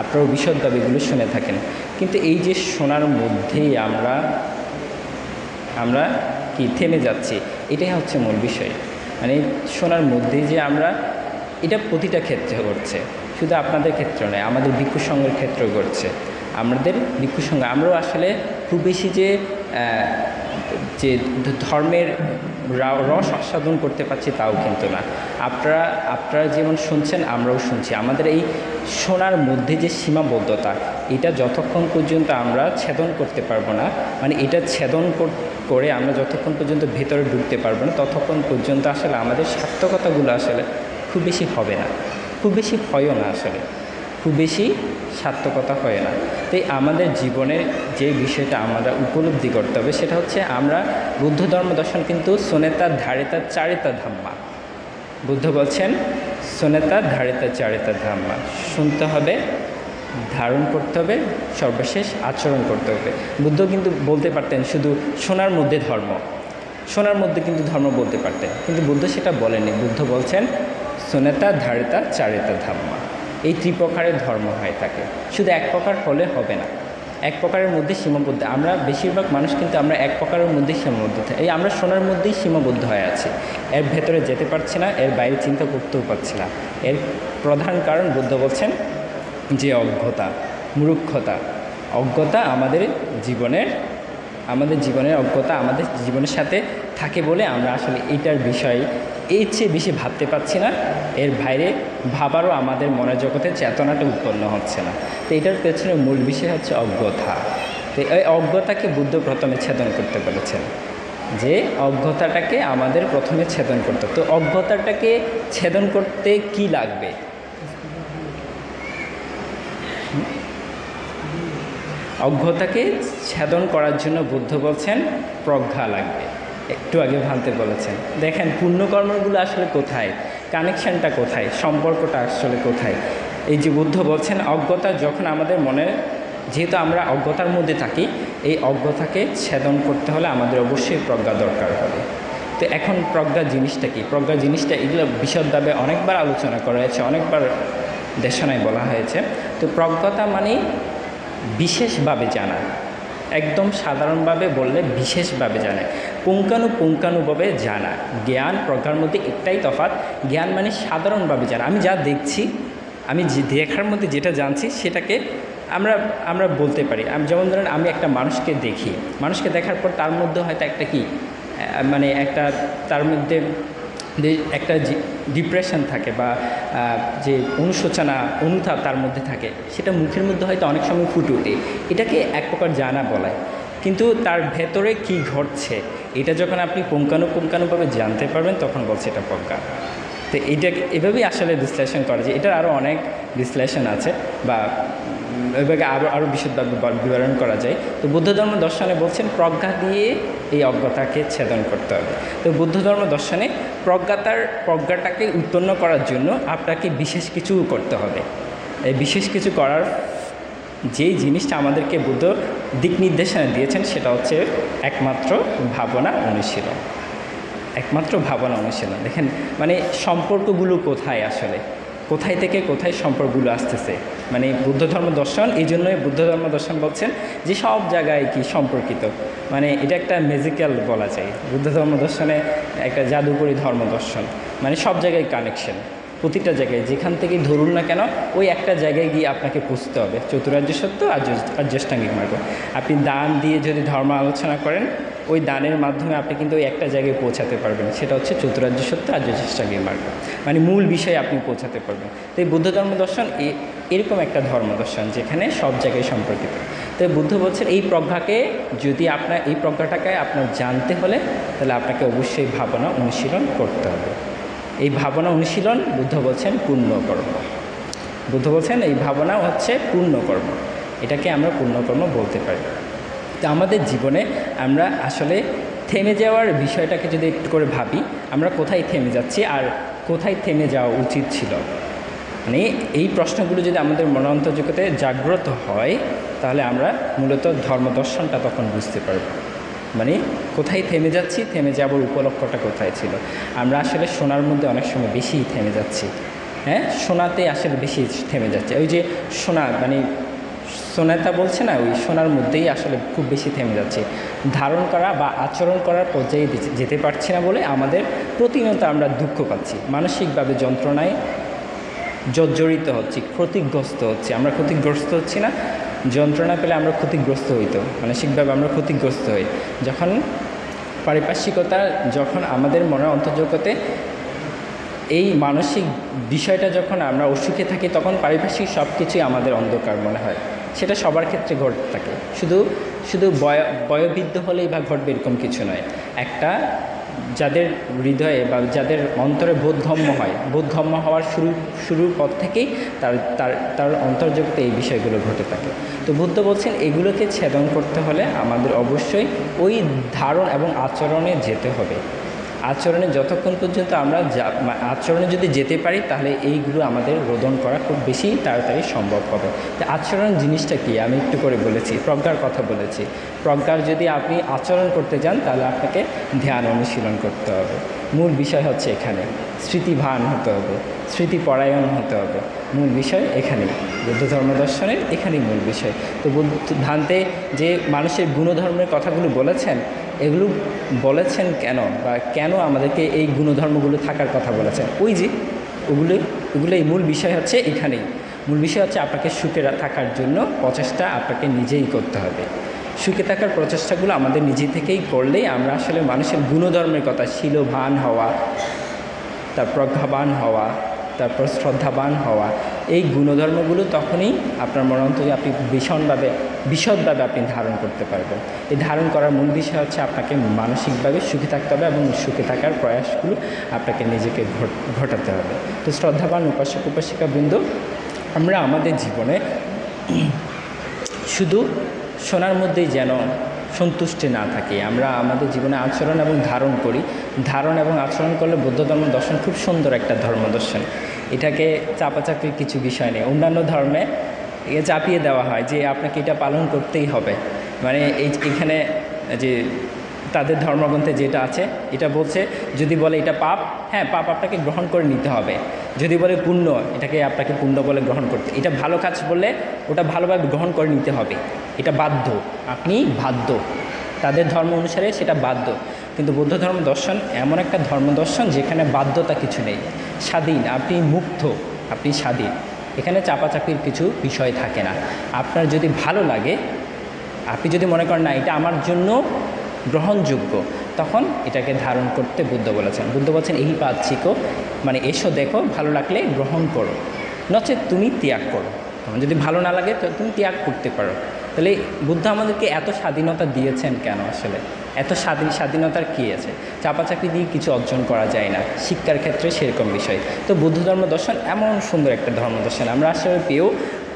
আপনারাও বিশদভাবে এগুলো শুনে থাকেন। কিন্তু এই যে শোনার মধ্যেই আমরা কি থেমে যাচ্ছি, এটাই হচ্ছে মূল বিষয়। মানে শোনার মধ্যেই যে আমরা, এটা প্রতিটা ক্ষেত্রে ঘটছে, শুধু আপনাদের ক্ষেত্রে নয়, আমাদের ভিক্ষু সংঘের ক্ষেত্রেও ঘটছে। আমাদের ভিক্ষু সংঘ আমরাও আসলে খুব বেশি যে ধর্মের রস আস্বাদন করতে পারছি তাও কিন্তু না। আপনারা যেমন শুনছেন আমরাও শুনছি। আমাদের এই শোনার মধ্যে যে সীমাবদ্ধতা, এটা যতক্ষণ পর্যন্ত আমরা ছেদন করতে পারবো না, মানে এটা ছেদন করে আমরা যতক্ষণ পর্যন্ত ভেতরে ঢুকতে পারবো না, ততক্ষণ পর্যন্ত আসলে আমাদের সার্থকতাগুলো আসলে খুব বেশি হবে না, খুব বেশি হয়ও না, আসলে খুব বেশি সার্থকতা হয় না। তাই আমাদের জীবনের যে বিষয়টা আমরা উপলব্ধি করতে হবে সেটা হচ্ছে, আমরা বুদ্ধ ধর্ম দর্শন কিন্তু সোনেতা ধারেতা চারিতা ধাম্মা। বুদ্ধ বলছেন সোনেতা ধারেতা চারিতা ধাম্মা, শুনতে হবে, ধারণ করতে হবে, সর্বশেষ আচরণ করতে হবে। বুদ্ধ কিন্তু বলতে পারতেন শুধু শোনার মধ্যে কিন্তু ধর্ম বলতে পারতেন, কিন্তু বুদ্ধ সেটা বলেননি। বুদ্ধ বলছেন সোনেতা ধারেতা চারিতা ধাম্মা, এই ত্রিপ্রকারের ধর্ম হয় থাকে। শুধু এক প্রকার হলে হবে না, এক প্রকারের মধ্যে সীমাবদ্ধ। আমরা বেশিরভাগ মানুষ কিন্তু আমরা এক প্রকারের মধ্যেই সীমাবদ্ধ থাকি, এই আমরা শোনার মধ্যেই সীমাবদ্ধ হয়ে আছি, এর ভেতরে যেতে পারছি না, এর বাইরে চিন্তা করতেও পারছি না। এর প্রধান কারণ বুদ্ধ বলছেন যে অজ্ঞতা, মূর্খতা। অজ্ঞতা আমাদের জীবনের অজ্ঞতা আমাদের জীবনের সাথে থাকে বলে আমরা আসলে এইটার বিষয়ে এর চেয়ে বেশি ভাবতে পারছি না, এর বাইরে ভাবারও আমাদের মনের জগতে চেতনাটা উৎপন্ন হচ্ছে না। তো এটার পেছনে মূল বিষয় হচ্ছে অজ্ঞতা। তো এই অজ্ঞতাকে বুদ্ধ প্রথমে ছেদন করতে বলেছেন, যে অজ্ঞতাটাকে আমাদের প্রথমে ছেদন করতে। তো অজ্ঞতাটাকে ছেদন করতে কি লাগবে? অজ্ঞতাকে ছেদন করার জন্য বুদ্ধ বলছেন প্রজ্ঞা লাগবে। একটু আগে ভান্তে বলেছেন, দেখেন পুণ্যকর্মগুলো আসলে কোথায়, কানেকশানটা কোথায়, সম্পর্কটা আসলে কোথায়। এই যে বুদ্ধ বলছেন অজ্ঞতা যখন আমাদের মনে, যেহেতু আমরা অজ্ঞতার মধ্যে থাকি, এই অজ্ঞতাকে ছেদন করতে হলে আমাদের অবশ্যই প্রজ্ঞা দরকার হবে। তো এখন প্রজ্ঞা জিনিসটা কি? প্রজ্ঞা জিনিসটা এগুলো বিশদভাবে অনেকবার আলোচনা করা হয়েছে, অনেকবার দেশনায় বলা হয়েছে। তো প্রজ্ঞতা মানে বিশেষভাবে জানা, একদম সাধারণভাবে বললে বিশেষভাবে জানা, পুঙ্খানুপুঙ্খানুভাবে জানা। জ্ঞান প্রজ্ঞার মধ্যে একটাই তফাৎ, জ্ঞান মানে সাধারণভাবে জানা। আমি যা দেখছি, আমি দেখার মধ্যে যেটা জানছি সেটাকে আমরা বলতে পারি। যেমন ধরেন আমি একটা মানুষকে দেখি, মানুষকে দেখার পর তার মধ্যে হয়তো একটা কি মানে একটা তার মধ্যে যে একটা ডিপ্রেশন থাকে বা যে অনুশোচনা অনুতাপ তার মধ্যে থাকে, সেটা মুখের মধ্যে হয়তো অনেক সময় ফুটে ওঠে, এটাকে এক প্রকার জানা বলায়। কিন্তু তার ভেতরে কি ঘটছে এটা যখন আপনি পুঙ্খানুপুঙ্খানুভাবে জানতে পারবেন তখন বলছে এটা প্রজ্ঞা। তো এইটাকে এভাবেই আসলে বিশ্লেষণ করা যায়। এটার আরও অনেক বিশ্লেষণ আছে বা এভাবে আরও বিশদভাবে বিবরণ করা যায়। তো বুদ্ধ ধর্ম দর্শনে বলছেন প্রজ্ঞা দিয়ে এই অজ্ঞতাকে ছেদন করতে হবে। তো বুদ্ধ ধর্ম দর্শনে প্রজ্ঞাটাকে উৎপন্ন করার জন্য আপনাকে বিশেষ কিছু করতে হবে। এই বিশেষ কিছু করার যেই জিনিসটা আমাদেরকে বুদ্ধ দিক নির্দেশনা দিয়েছেন সেটা হচ্ছে একমাত্র ভাবনা অনুশীলন। একমাত্র ভাবনা অনুশীলন। দেখেন মানে সম্পর্কগুলো কোথায়, আসলে কোথায় থেকে কোথায় সম্পর্কগুলো আসতেছে, মানে বুদ্ধ ধর্ম দর্শন এই জন্যই বুদ্ধ ধর্ম দর্শন বলছেন যে সব জায়গায় কি সম্পর্কিত, মানে এটা একটা ম্যাজিক্যাল বলা যায়। বুদ্ধ ধর্ম দর্শনে একটা জাদুকরী ধর্ম দর্শন, মানে সব জায়গায় কানেকশন, প্রতিটা জায়গায় যেখান থেকেই ধরুন না কেন ওই একটা জায়গায় গিয়ে আপনাকে পৌঁছতে হবে। চতুরার্য সত্য আর জ্যেষ্ঠাঙ্গিক মার্গ। আপনি দান দিয়ে যদি ধর্ম আলোচনা করেন ওই দানের মাধ্যমে আপনি কিন্তু ওই একটা জায়গায় পৌঁছাতে পারবেন, সেটা হচ্ছে চতুরার্য সত্য আর জ্যেষ্ঠাঙ্গিক মার্গ, মানে মূল বিষয়ে আপনি পৌঁছাতে পারবেন। তো এই বুদ্ধ ধর্ম দর্শন এরকম একটা ধর্ম দর্শন যেখানে সব জায়গায় সম্পর্কিত। তো বুদ্ধ বলছেন এই প্রজ্ঞাকে যদি আপনার এই প্রজ্ঞাটাকে আপনার জানতে হলে তাহলে আপনাকে অবশ্যই ভাবনা অনুশীলন করতে হবে। এই ভাবনা অনুশীলন বুদ্ধ বলছেন পুণ্যকর্ম। বুদ্ধ বলছেন এই ভাবনা হচ্ছে পুণ্যকর্ম, এটাকে আমরা পুণ্যকর্ম বলতে পারি। তো আমাদের জীবনে আমরা আসলে থেমে যাওয়ার বিষয়টাকে যদি একটু করে ভাবি, আমরা কোথায় থেমে যাচ্ছি আর কোথায় থেমে যাওয়া উচিত ছিল, মানে এই প্রশ্নগুলো যদি আমাদের মনান্তর্জগতে জাগ্রত হয় তাহলে আমরা মূলত ধর্মদর্শনটা তখন বুঝতে পারব, মানে কোথায় থেমে যাচ্ছি, থেমে যাওয়ার উপলক্ষটা কোথায় ছিল। আমরা আসলে শোনার মধ্যে অনেক সময় বেশি থেমে যাচ্ছি, হ্যাঁ শোনাতে আসলে বেশি থেমে যাচ্ছে। ওই যে শোনা মানে সোনাতা বলছে না, ওই শোনার মধ্যেই আসলে খুব বেশি থেমে যাচ্ছে। ধারণ করা বা আচরণ করার পর্যায়ে যেতে পারছি না বলে আমাদের প্রতিনিয়ত আমরা দুঃখ পাচ্ছি, মানসিকভাবে যন্ত্রণায় জর্জরিত হচ্ছি, ক্ষতিগ্রস্ত হচ্ছি। আমরা ক্ষতিগ্রস্ত হচ্ছি না, যন্ত্রণা পেলে আমরা ক্ষতিগ্রস্ত হইতো, মানসিকভাবে আমরা ক্ষতিগ্রস্ত হই যখন পারিপার্শ্বিকতা, যখন আমাদের মনের অন্তর্জগতে এই মানসিক বিষয়টা যখন আমরা অসুখে থাকি তখন পারিপার্শ্বিক সব কিছুই আমাদের অন্ধকার মনে হয়। সেটা সবার ক্ষেত্রে ঘটে থাকে, শুধু বয়োবৃদ্ধ হলেই বা ঘটবে এরকম কিছু নয়। একটা যাদের হৃদয়ে বা যাদের অন্তরে বোধগম্য হয়, বোধগম্য হওয়ার শুরুর পর থেকেই তার অন্তর্জগতে এই বিষয়গুলো ঘটে থাকে। তো বুদ্ধ বলছেন এগুলোকে ছেদন করতে হলে আমাদের অবশ্যই ওই ধারণ এবং আচরণে যেতে হবে। আচরণে যতক্ষণ পর্যন্ত আমরা আচরণে যদি যেতে পারি তাহলে এইগুলো আমাদের রোধন করা খুব বেশি তাড়াতাড়ি সম্ভব হবে। তো আচরণ জিনিসটা কি আমি একটু করে বলেছি, প্রজ্ঞার কথা বলেছি। প্রজ্ঞার যদি আপনি আচরণ করতে যান তাহলে আপনাকে ধ্যান অনুশীলন করতে হবে। মূল বিষয় হচ্ছে এখানে স্মৃতিভান হতে হবে, স্মৃতিপরায়ণ হতে হবে, মূল বিষয় এখানেই। বুদ্ধ ধর্ম দর্শনের এখানেই মূল বিষয়। তো বুদ্ধান্তে যে মানুষের গুণধর্মের কথাগুলো বলেছেন, এগুলো বলেছেন কেন বা কেন আমাদেরকে এই গুণধর্মগুলো থাকার কথা বলেছেন, ওই যে ওগুলোই মূল বিষয় হচ্ছে এখানেই। মূল বিষয় হচ্ছে আপনাকে সুখে থাকার জন্য প্রচেষ্টা আপনাকে নিজেই করতে হবে। সুখে থাকার প্রচেষ্টাগুলো আমাদের নিজে থেকেই করলেই আমরা আসলে মানুষের গুণধর্মের কথা, শীলবান হওয়া, তার প্রজ্ঞাবান হওয়া, তারপর শ্রদ্ধাবান হওয়া, এই গুণধর্মগুলো তখনই আপনার মনান্তরে আপনি বিশদভাবে আপনি ধারণ করতে পারবেন। এই ধারণ করার মূল বিষয় হচ্ছে আপনাকে মানসিকভাবে সুখী থাকতে হবে এবং সুখে থাকার প্রয়াসগুলো আপনাকে নিজেকে ঘটাতে হবে। তো শ্রদ্ধাবান উপাসক উপাসিকাবৃন্দ, আমরা আমাদের জীবনে শুধু শোনার মধ্যেই যেন সন্তুষ্টি না থাকি, আমরা আমাদের জীবনে আচরণ এবং ধারণ করি। ধারণ এবং আচরণ করলে বৌদ্ধ ধর্ম দর্শন খুব সুন্দর একটা ধর্ম দর্শন। এটাকে চাপাচাপির কিছু বিষয় নেই। অন্যান্য ধর্মে চাপিয়ে দেওয়া হয় যে আপনাকে এটা পালন করতেই হবে, মানে এইখানে যে তাদের ধর্মগ্রন্থে যেটা আছে এটা বলছে, যদি বলে এটা পাপ, হ্যাঁ পাপ আপনাকে গ্রহণ করে নিতে হবে। যদি বলে পুণ্য, এটাকে আপনাকে পুণ্য বলে গ্রহণ করতে, এটা ভালো কাজ বললে ওটা ভালোভাবে গ্রহণ করে নিতে হবে, এটা বাধ্য, আপনি বাধ্য, তাদের ধর্ম অনুসারে সেটা বাধ্য। কিন্তু বৌদ্ধ ধর্ম দর্শন এমন একটা ধর্ম দর্শন যেখানে বাধ্যতা কিছু নেই, স্বাধীন, আপনি মুক্ত, আপনি স্বাধীন। এখানে চাপাচাপির কিছু বিষয় থাকে না। আপনার যদি ভালো লাগে, আপনি যদি মনে করেন না এটা আমার জন্য গ্রহণযোগ্য, তখন এটাকে ধারণ করতে বুদ্ধ বলেছেন। বুদ্ধ বলছেন এই পাচ্ছিকো, মানে এসো দেখো, ভালো লাগলে গ্রহণ করো, নচেত তুমি ত্যাগ করো। তোমার যদি ভালো না লাগে তো তুমি ত্যাগ করতে পারো। তাহলে বুদ্ধ আমাদেরকে এত স্বাধীনতা দিয়েছেন কেন? আসলে এত স্বাধীনতার কী আছে? চাপাচাপি দিয়ে কিছু অর্জন করা যায় না, শিক্ষার ক্ষেত্রে সেরকম বিষয়। তো বৌদ্ধ ধর্ম দর্শন এমন সুন্দর একটা ধর্ম দর্শন, আমরা আসলে পেয়েও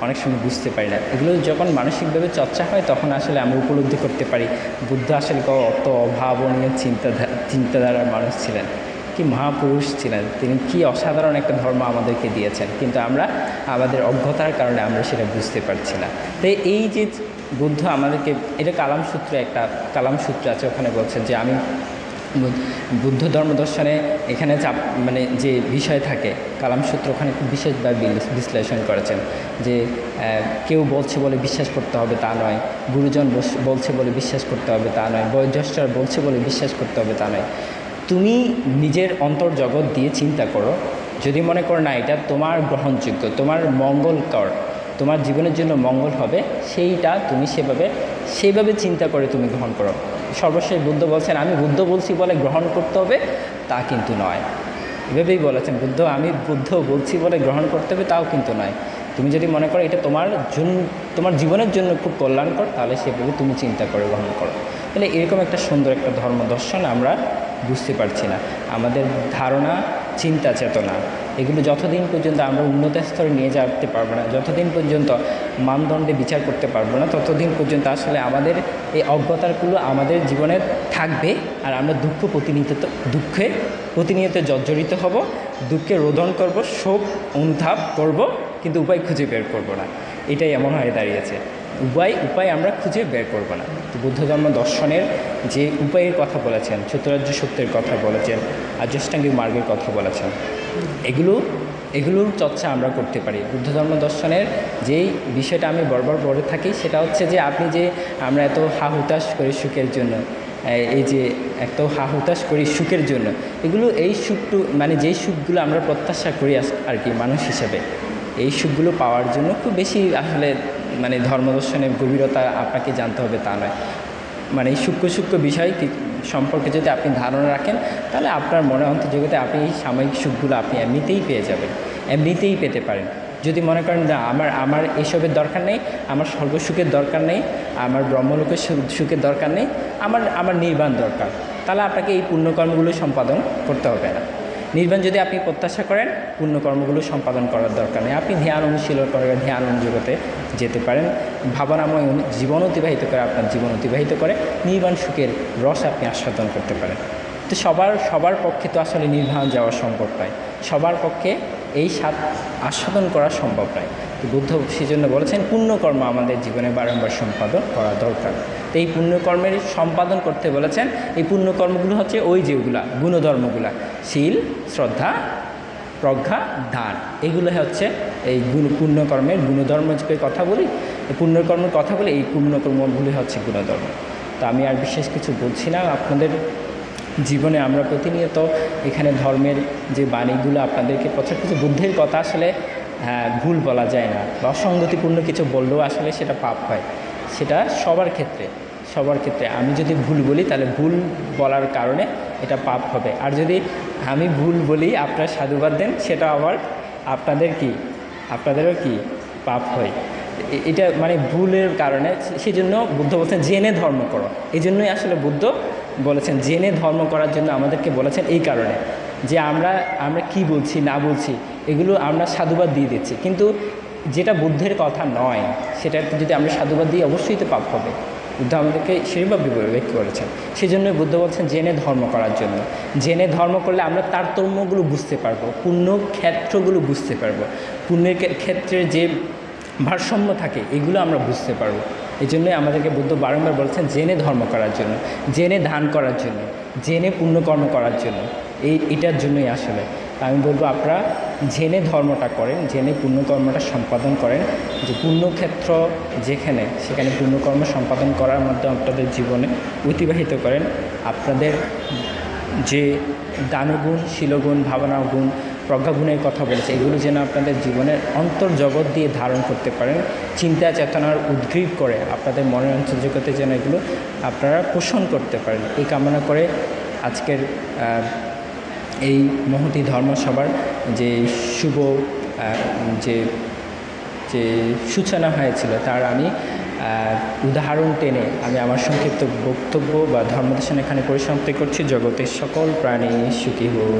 অনেক সময় বুঝতে পারি না। এগুলো যখন মানসিকভাবে চর্চা হয় তখন আসলে আমরা উপলব্ধি করতে পারি বুদ্ধ আসলে অত অভাবনীয় চিন্তাধারার মানুষ ছিলেন, কি মহাপুরুষ ছিলেন তিনি, কি অসাধারণ একটা ধর্ম আমাদেরকে দিয়েছেন, কিন্তু আমরা আমাদের অজ্ঞতার কারণে আমরা সেটা বুঝতে পারছি না। তো এই যে বুদ্ধ আমাদেরকে, এটা একটা কালামসূত্র আছে, ওখানে বলছেন যে আমি বুদ্ধ ধর্ম দর্শনে এখানে মানে যে বিষয় থাকে, কালামসূত্র ওখানে খুব বিশেষভাবে বিশ্লেষণ করেছেন যে কেউ বলছে বলে বিশ্বাস করতে হবে তা নয়, গুরুজন বলছে বলে বিশ্বাস করতে হবে তা নয়, বয়োজ্যেষ্ঠরা বলছে বলে বিশ্বাস করতে হবে তা নয়। তুমি নিজের অন্তর্জগৎ দিয়ে চিন্তা করো, যদি মনে করো না এটা তোমার গ্রহণযোগ্য, তোমার মঙ্গলকর, তোমার জীবনের জন্য মঙ্গল হবে, সেইটা তুমি সেভাবে চিন্তা করে তুমি গ্রহণ করো। সর্বশেষ বুদ্ধ বলছেন আমি বুদ্ধ বলছি বলে গ্রহণ করতে হবে তা কিন্তু নয়। এভাবেই বলেছেন বুদ্ধ, আমি বুদ্ধ বলছি বলে গ্রহণ করতে হবে তাও কিন্তু নয়। তুমি যদি মনে করো এটা তোমার জীবনের জন্য খুব কল্যাণকর, তাহলে সেভাবে তুমি চিন্তা করে গ্রহণ করো। তাহলে এরকম একটা সুন্দর একটা ধর্ম দর্শন আমরা বুঝতে পারছি না। আমাদের ধারণা, চিন্তা চেতনা, এগুলো যতদিন পর্যন্ত আমরা উন্নত স্তরে নিয়ে যেতে পারবো না, যতদিন পর্যন্ত মানদণ্ডে বিচার করতে পারবো না, ততদিন পর্যন্ত আসলে আমাদের এই অজ্ঞতাগুলো আমাদের জীবনে থাকবে। আর আমরা দুঃখে প্রতিনিয়ত জর্জরিত হব, দুঃখে রোদন করব, শোক অনুতাপ করব, কিন্তু উপায় খুঁজে বের করব না। এটাই এমন হয়ে দাঁড়িয়েছে, উপায় আমরা খুঁজে বের করব না। তো বুদ্ধ ধর্ম দর্শনের যে উপায়ের কথা বলেছেন, চতুরার্য সত্যের কথা বলেছেন, আর্যাষ্টাঙ্গিক মার্গের কথা বলেছেন, এগুলোর চর্চা আমরা করতে পারি। বুদ্ধ ধর্ম দর্শনের যেই বিষয়টা আমি বারবার বলে থাকি সেটা হচ্ছে যে আমরা এত হাহুতাশ করি সুখের জন্য, এই যে এত হাহুতাশ করি সুখের জন্য, এই মানে যেই সুখগুলো আমরা প্রত্যাশা করি আর কি মানুষ হিসেবে, এই সুখগুলো পাওয়ার জন্য খুব বেশি আসলে মানে ধর্মদর্শনের গভীরতা আপনাকে জানতে হবে তা নয়। মানে এই সূক্ষ্ম বিষয় সম্পর্কে যদি আপনি ধারণা রাখেন, তাহলে আপনার মনে অন্তর্জগতে আপনি এই সাময়িক সুখগুলো আপনি এমনিতেই পেয়ে যাবেন, এমনিতেই পেতে পারেন। যদি মনে করেন না আমার এসবের দরকার নেই, আমার সর্বসুখের দরকার নেই, আমার ব্রহ্মলোকের সুখের দরকার নেই, আমার নির্বাণ দরকার, তাহলে আপনাকে এই পুণ্যকর্মগুলো সম্পাদন করতে হবে না। নির্বাণ যদি আপনি প্রত্যাশা করেন, পুণ্যকর্মগুলো সম্পাদন করার দরকার নেই। আপনি ধ্যান অনুশীলন করে ধ্যান জগতে যেতে পারেন, ভাবনাময় জীবন অতিবাহিত করে আপনার জীবন অতিবাহিত করে নির্বাণ সুখের রস আপনি আস্বাদন করতে পারেন। তো সবার পক্ষে তো আসলে নির্বাণ যাওয়া সম্ভব নয়, সবার পক্ষে এই স্বাদ আস্বাদন করা সম্ভব নয়। তো বুদ্ধ সেজন্য বলেছেন পুণ্যকর্ম আমাদের জীবনে বারংবার সম্পাদন করা দরকার। তো এই পুণ্যকর্মের সম্পাদন করতে বলেছেন। এই পুণ্যকর্মগুলো হচ্ছে যেগুলা গুণধর্মগুলা, শীল, শ্রদ্ধা, প্রজ্ঞা, দান, এগুলো হচ্ছে এই পুণ্যকর্মের গুণধর্মের কথা বলি, এই পুণ্যকর্মের কথা বলি, এই পুণ্যকর্মগুলি হচ্ছে গুণধর্ম। তো আমি আর বিশেষ কিছু বলছি না। আপনাদের জীবনে আমরা প্রতিনিয়ত এখানে ধর্মের যে বাণীগুলো আপনাদেরকে প্রচার করছি, বুদ্ধের কথা আসলে ভুল বলা যায় না, বা অসঙ্গতিপূর্ণ কিছু বললেও আসলে সেটা পাপ হয়, সেটা সবার ক্ষেত্রে। আমি যদি ভুল বলি তাহলে ভুল বলার কারণে এটা পাপ হবে, আর যদি আমি ভুল বলি আপনারা সাধুবাদ দেন সেটা আবার আপনাদেরও কি পাপ হয়। এটা মানে ভুলের কারণে, সেই জন্য বুদ্ধ বলছেন জেনে ধর্ম করো। এই জন্যই আসলে বুদ্ধ বলেছেন জেনে ধর্ম করার জন্য আমাদেরকে বলেছেন, এই কারণে যে আমরা কি বলছি না বলছি এগুলো আমরা সাধুবাদ দিয়ে দিচ্ছি, কিন্তু যেটা বুদ্ধের কথা নয় সেটা যদি আমরা সাধুবাদ দিই অবশ্যই তো পাপ হবে। বুদ্ধ আমাদেরকে সেইভাবে উল্লেখ করেছেন। সেই জন্য বুদ্ধ বলছেন জেনে ধর্ম করার জন্য। জেনে ধর্ম করলে আমরা তারতম্যগুলো বুঝতে পারবো, পুণ্য ক্ষেত্রগুলো বুঝতে পারবো, পুণ্যের ক্ষেত্রে যে ভারসাম্য থাকে এগুলো আমরা বুঝতে পারবো। এই জন্যই আমাদেরকে বুদ্ধ বারংবার বলছেন জেনে ধর্ম করার জন্য, জেনে দান করার জন্য, জেনে পুণ্যকর্ম করার জন্য, এটার জন্যই আসলে আমি বলবো আপনারা জেনে ধর্মটা করেন, জেনে পুণ্যকর্মটা সম্পাদন করেন। যে পুণ্যক্ষেত্র যেখানে সেখানে পুণ্যকর্ম সম্পাদন করার মাধ্যমে আপনাদের জীবনে অতিবাহিত করেন। আপনাদের যে দানগুণ, শীলগুণ, ভাবনা গুণ প্রজ্ঞাগুণের কথা বলেছে, এগুলো যেন আপনাদের জীবনের অন্তর্জগৎ দিয়ে ধারণ করতে পারেন, চিন্তা চেতনার উদ্গ্রীব করে আপনাদের মনের অন্তর্জগতে যেন এগুলো আপনারা পোষণ করতে পারেন, এই কামনা করে আজকের এই মহতী ধর্মসভার যে শুভ যে যে সূচনা হয়েছিল তার আমি উদাহরণ টেনে আমি আমার সংক্ষিপ্ত বক্তব্য বা ধর্মদেশন এখানে পরিসমাপ্তি করছি। জগতের সকল প্রাণী সুখী হোক।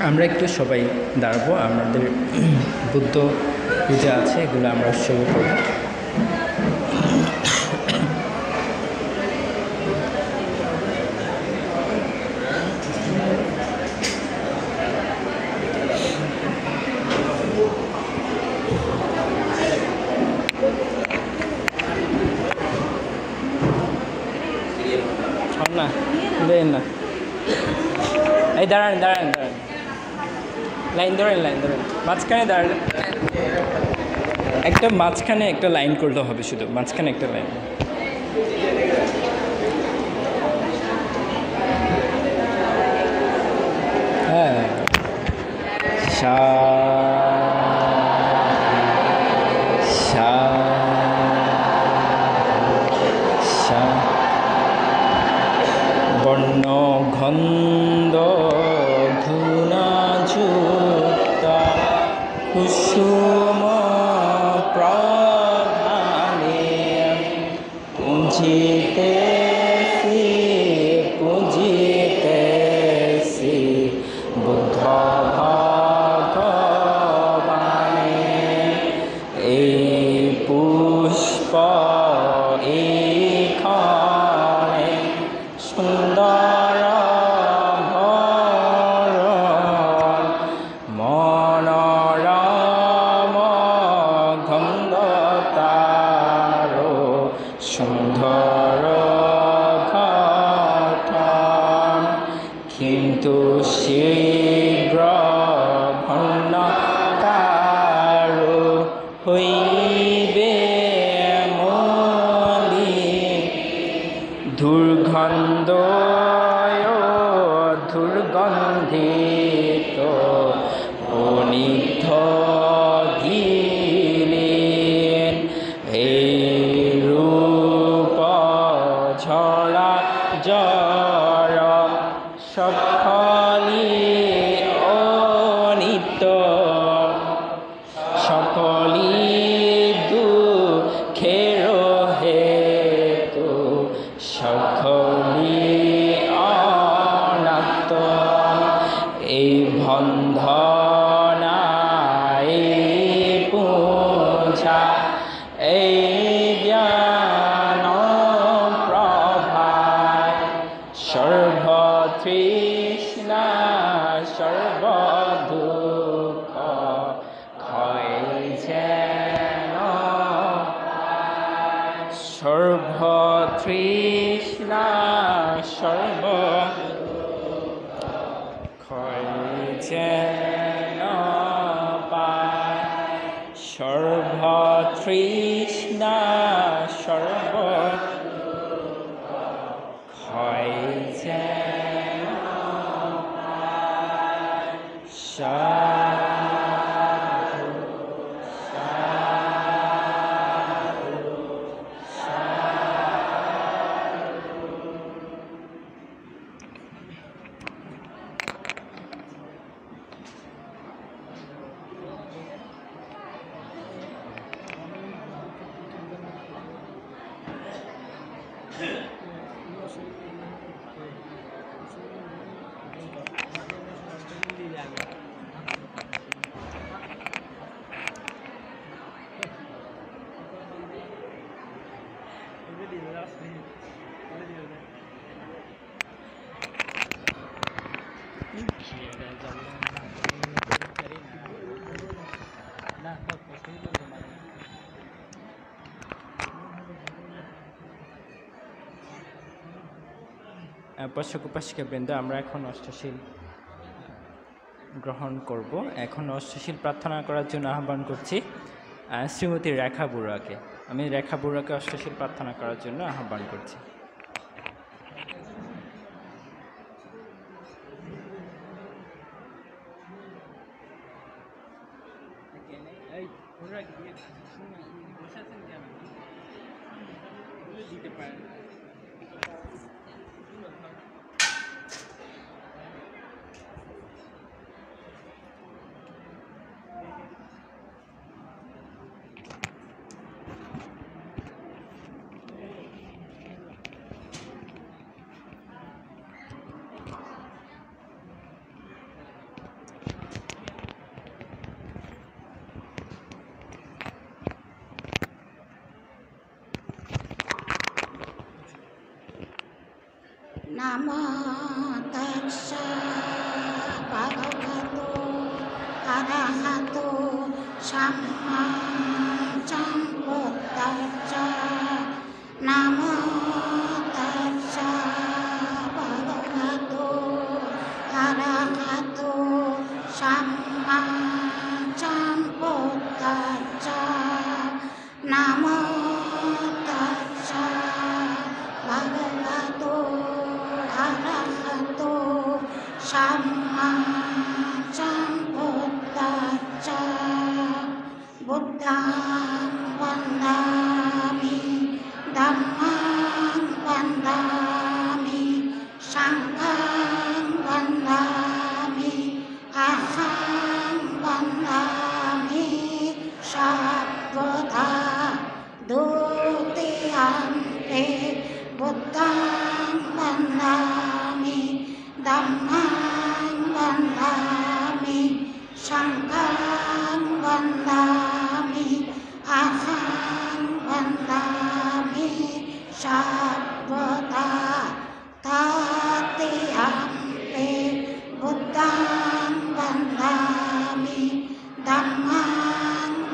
আমরা একটু সবাই দাঁড়াবো, আমাদের বুদ্ধ পূজা আছে, এগুলো আমরা উৎসর্গ করব। না দেন না, এই দাঁড়ান দাঁড়ান দাঁড়ান, লাইন ধরেন মাঝখানে দাঁড়ান, একটা মাঝখানে একটা লাইন করলে হবে, শুধু মাঝখানে একটা লাইন। হ্যাঁ, বর্ণ গন্ধ ধুনাযুক্তা কুসুম প্রধানে পূজিতেছি বুদ্ধ ভগবানে। এই পুষ্প এইখানে সুন্দর ভরণ, মনোরম গন্ধ তার সুন্দর গঠন, কিন্তু শীঘ্র ভন্ন তার হইবে দুর্গন্ধিত অনিদ্ধ দিলেন। এই রূপ ঝরা জর সকলি অনিত্য, সকলি দুঃখের হেতু, সকলি অনাত্ম। এই বন্ধনা এই পূজা এই জ্ঞান প্রভায় সর্বতৃষ্ণা সর্বদুঃখ ক্ষয় যেন, সর্বতৃষ্ণা সর্ব ক্ষয় যেন পায়, সর্বতৃষ্ণা সর্ব ক্ষয় যেন পায়। উপাসক উপাসিকাবৃন্দ, আমরা এখন অষ্টশীল গ্রহণ করব। এখন অষ্টশীল প্রার্থনা করার জন্য আহ্বান করছি। শ্রীমতী রেখা বড়ুয়াকে। আমি রেখা বড়ুয়াকে অষ্টশীল প্রার্থনা করার জন্য আহ্বান করছি। नमो तस्सा भगवतो अरहतो सम्मा सम्बुद्धस्सा नमो तस्सा भगवतो अरहतो सम्मा सम्बुद्धस्सा नमो तस्सा भगवतो अरहतो सम्मा सम्बुद्धस्सा बुद्धं वन्दामि धम्मं वन्दामि संघं वन्दामि अहं वन्दामि सर्वदा द्वितीयम्पि बुद्धं वन्दामि धम्मं वन्दामि संघं वन्दामि अहं वन्दामि सर्वदा तृतीयम्पि बुद्धं वन्दामि धम्मं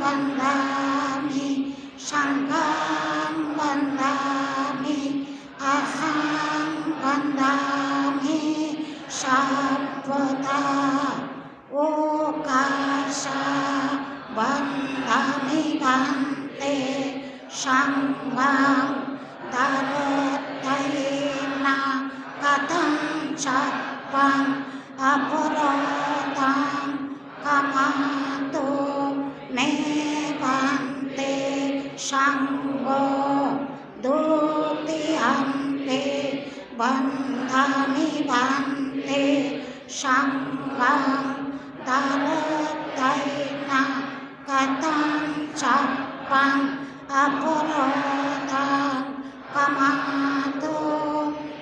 वन्दामि संघं वन्दामि अहं वन्दामि सर्वदा ओकाशा वन्दामि भन्ते संघं दरतयेन कथं चत्वम् अपराधं कमातु मे भन्ते संघो द्वितीयम्पि वन्दामि भन्ते संघं दरतयेन कथं चत्वम् अपराधं कमातु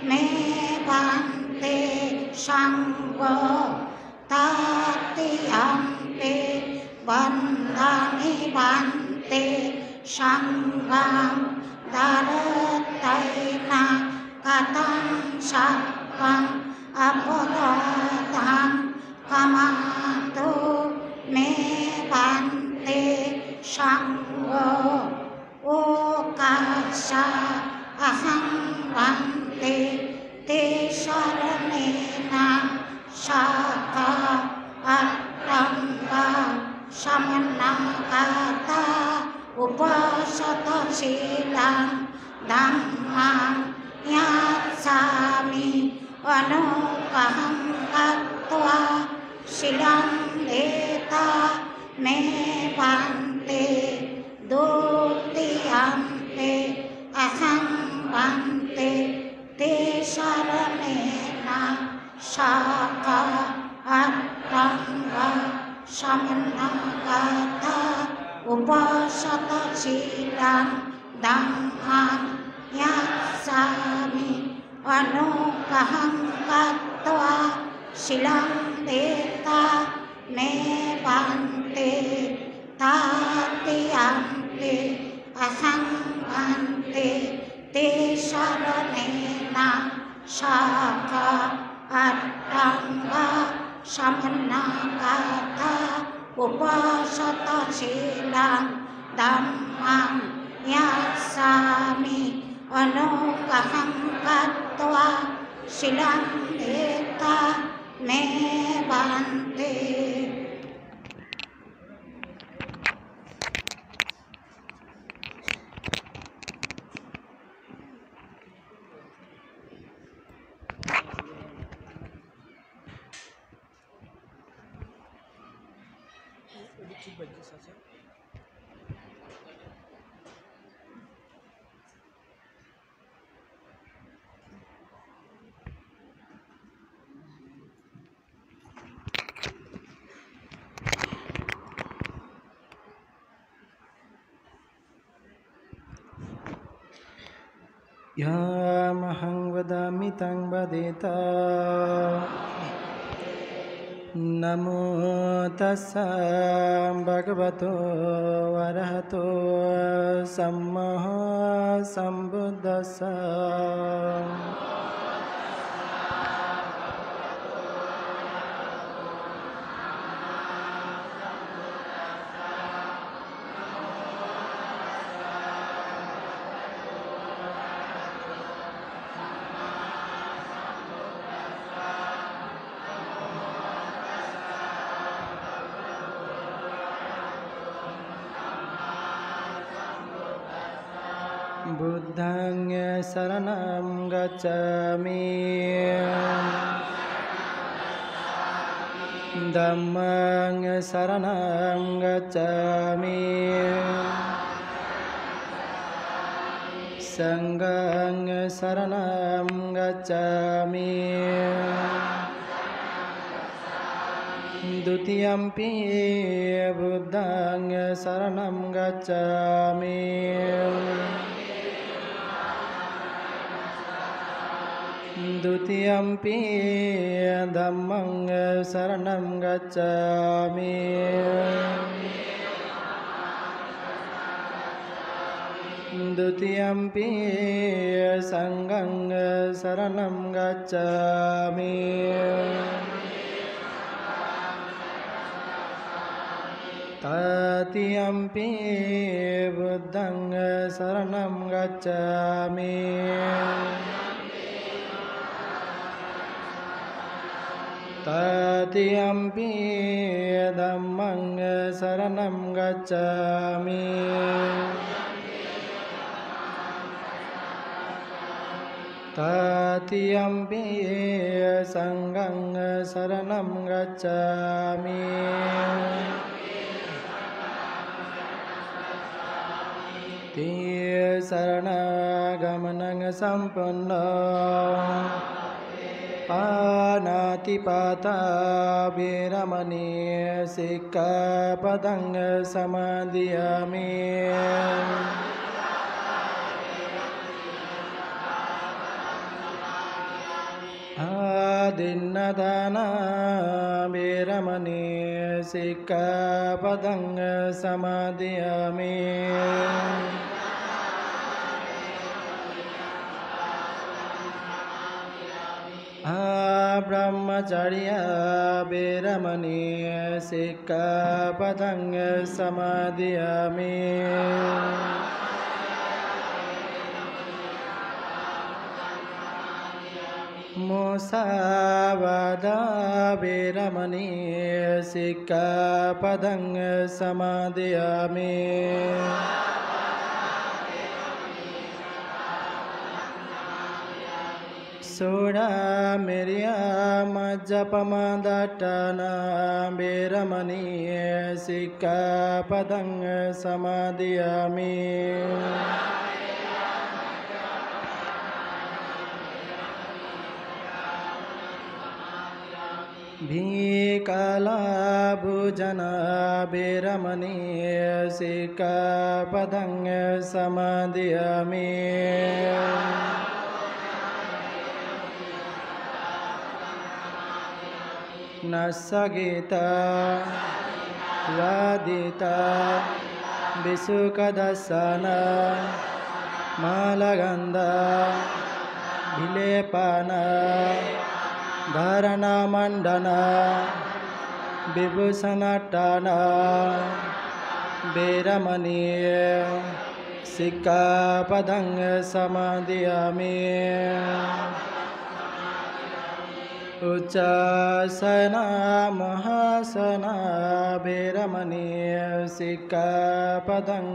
मे भन्ते संघो तृतीयम्पि वन्दामि भन्ते संघं दरतयेन कथं चत्वम् अपराधं कमातु मे भन्ते संघो ओकाशा अहं भन्ते ते शरणेन शाखा अट्टङ्गा समन्नागता उपासतशीलं धम्मं यास्सामि अनुपहं गत्वा शीलं देता मे भन्ते द्वितीयम्पि अहं भन्ते ते शरणेन शाखा अट्टङ्गा समन्नागता उपासतशीलं धम्मं यास्सामि अनुपहं गत्वा शीलं देता मे भन्ते तृतीयम्पि अहं भन्ते ते शरणेन शाखा अट्टङ्गा समन्नागता उपासतशीलं धम्मं यास्सामि अनुपहं गत्वा शीलं देता मे भन्ते। यामहं वदामि तं वदेत नमो तस्स भगवतो वरहतो सम्मा सम्बुद्धस्स बुद्धं शरणं गच्छामि धम्मं शरणं गच्छामि संघं शरणं गच्छामि द्वितीयम्पि बुद्धं शरणं गच्छामि द्वितीयम्पि धम्मं शरणं गच्छामि द्वितीयम्पि संघं शरणं गच्छामि तृतीयम्पि बुद्धं शरणं गच्छामि तृतीयम्पि धम्मं शरणं गच्छामि तृतीयम्पि संघं शरणं गच्छामि ते शरणागमनं सम्पन्नं पानातिपाता वीरमणि सिक्खापदं समादयामि आदिन्नदाना वीरमणि सिक्खापदं समादयामि ब्रह्मचर्य Veeramani सिक्खापदं समादयामि मुसावादा Veeramani सिक्खापदं समादयामि सूडामिर्यामज्जपमादट्टाना Veeramani सिक्खापदं समादयामि भीकलाभुजना Veeramani सिक्खापदं समादयामि नस्सगीता वादिता विसुकदर्शना मालगन्धा विलेपना धारणमण्डना विभूषणटना Veeramani सिक्खापदं समादयामि उच्चासना महासना Veeramani सिक्खापदं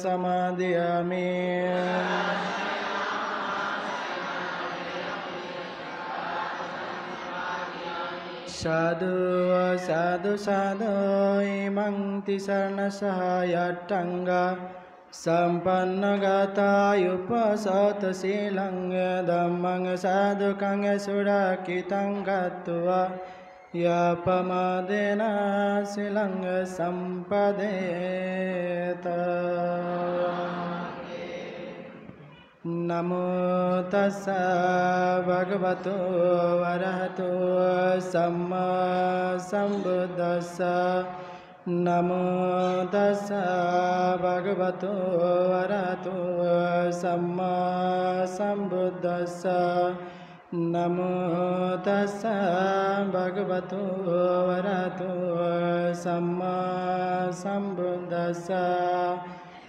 समादयामि Sadhu sadhu sadhu imang tisarna sahayatanga Sampannagata upasata silang dhammang sadhukang surakitang gatva Yapamadena silang sampadeta Namo tassa bhagavato arahato samma sambuddhassa Namo tassa bhagavato arahato samma sambuddhassa Namo tassa bhagavato arahato samma sambuddhassa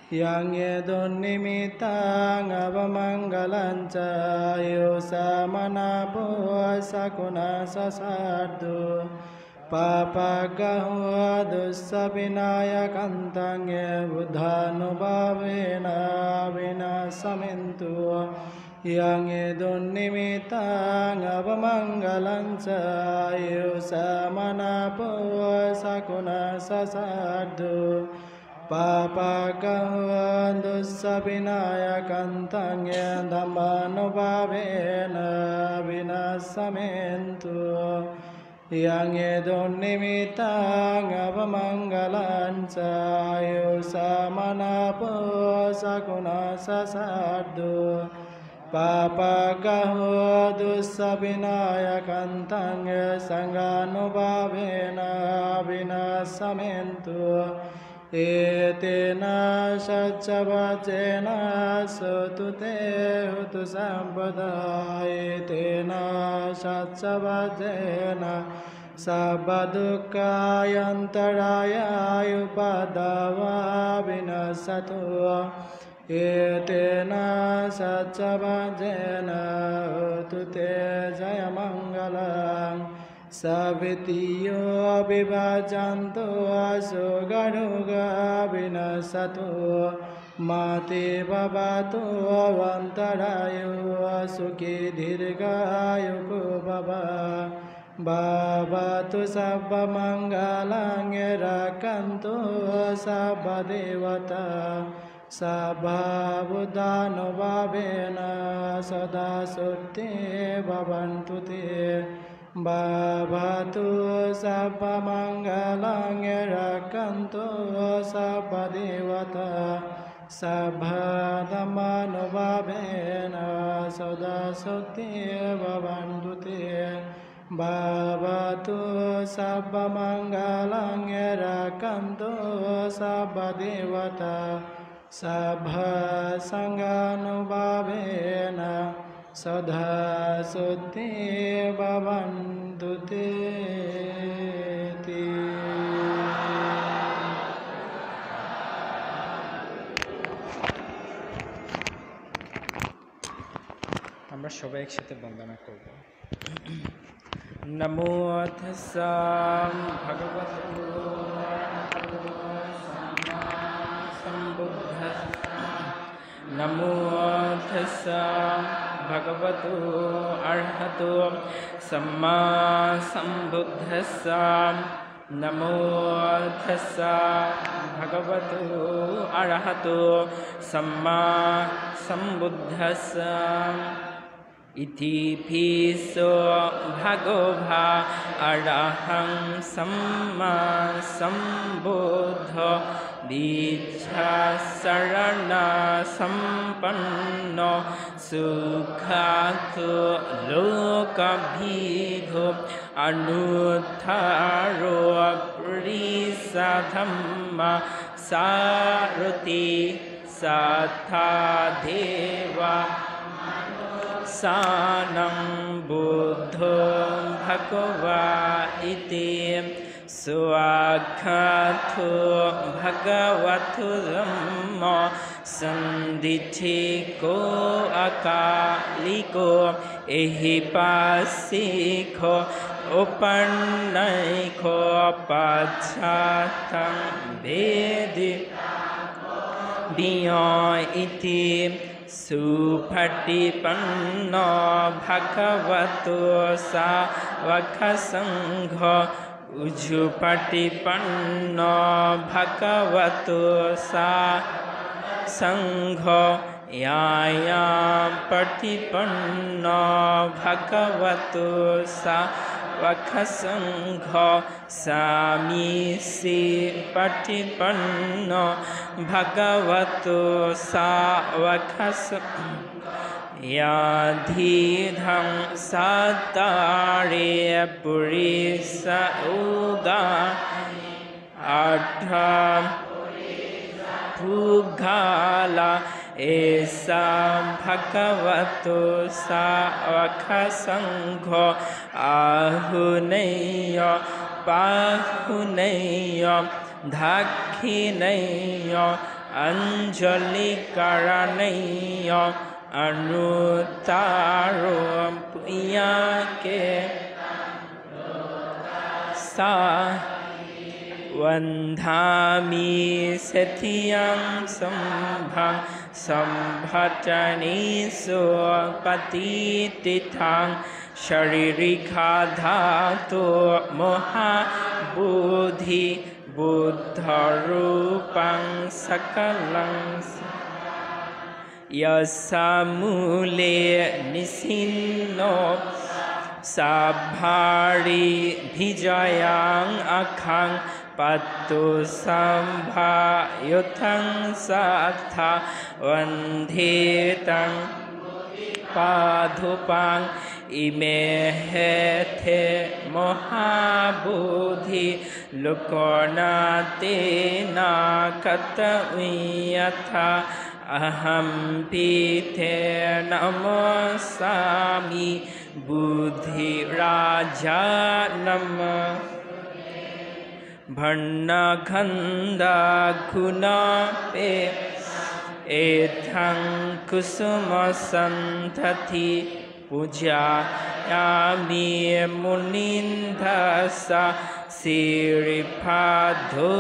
Yang edon nimitang avamangalanca yosamanapo sakuna sasardu Papagaho dussabinaya kantang buddhanubhavena vinasamentu Yang edon nimitang avamangalanca yosamanapo sakuna sasardu Papagaho dussabinaya kantang dhammanubhavena vinasamentu Yang edon nimitang avamangalanca yosamanapo sakuna sasardu Papagaho dussabinaya kantang sanghanubhavena vinasamentu Etena satcavacena sotute hutu sampada Etena satcavacena sabbadukkha yantaraya upadava vinasatu Etena satcavacena hutu te jayamangalam Savitiyo vivajanto asugaruga vinasato Mate babato vantarayo sukhi dirgayo baba Bhavatu sabba mangalang rakanto sabba devata Sabba buddhanubhavena sada sutte bhavantu te Bhavatu sabba mangalang rakanto sabba devata Sabba dhammanubhavena sada sutte bhavantu te Bhavatu sabba mangalang rakanto sabba devata Sabba sanghanubhavena Sadha sutte bhavantu te আমরা সবাই একসাথে বন্দনা করব নমো তস্যা ভগবতো আরহাতো সাম্মা সম্বুদ্ধাস্সা নমো তস্যা ভগবতো আরহাতো সাম্মা সম্বুদ্ধাস্সা নমো তস্যা ভগবতো আরহাতো সাম্মা সম্বুদ্ধাস্সা ইতি পিসো ভগভা আরহং সম্মা সম্বুদ্ধ দীক্ষা শরণা সম্পন্ন সুখাতো লোকভিধো অনুত্থারো পরিসাধম্মা সারতি সাথা দেবা সানং বুদ্ধ ভগবা ইতি স্বাক্ষাথো ভগবতো ধম্ম সন্দিঠিকো অকালিকো এহিপাসিকো উপন্নৈকো পাচ্ছাথং বেদি বিয় ইতি सुपटिपन्नो भगवतो सावकसङ्घो उजुपटिपन्नो भगवतो सङ्घो यायां पटिपन्नो भगवतो सावकसङ्घो सामीसि पटिपन्नो भगवतो सावकसङ्घो याधीधं सतारे पुरीस उगा आठा पुगाला ऐसा भगवतो सावकसङ्घो आहुनेय पाहुनेय दक्षिणेय अंजलिकरणेय अनुतारो पुयाके सा वन्धामि सतियं सम्भं सम्भटनीसो पतितिथां शरीरिखाधातो महाबोधि बुद्धरूपं सकलं यस्मूले निसिन्नो साभारि भिजयां अखं पत्तु सम्भायुतं सत्था वन्धितं पादुपां इमे हेथे महाबोधि लुकोनातेना कतवियथा अहं पीठे नमसामि बुद्धिराजानं भण्डखण्डगुणापे एथं कुसुमसन्धति पूजयामि मुनिन्दस श्रीपादो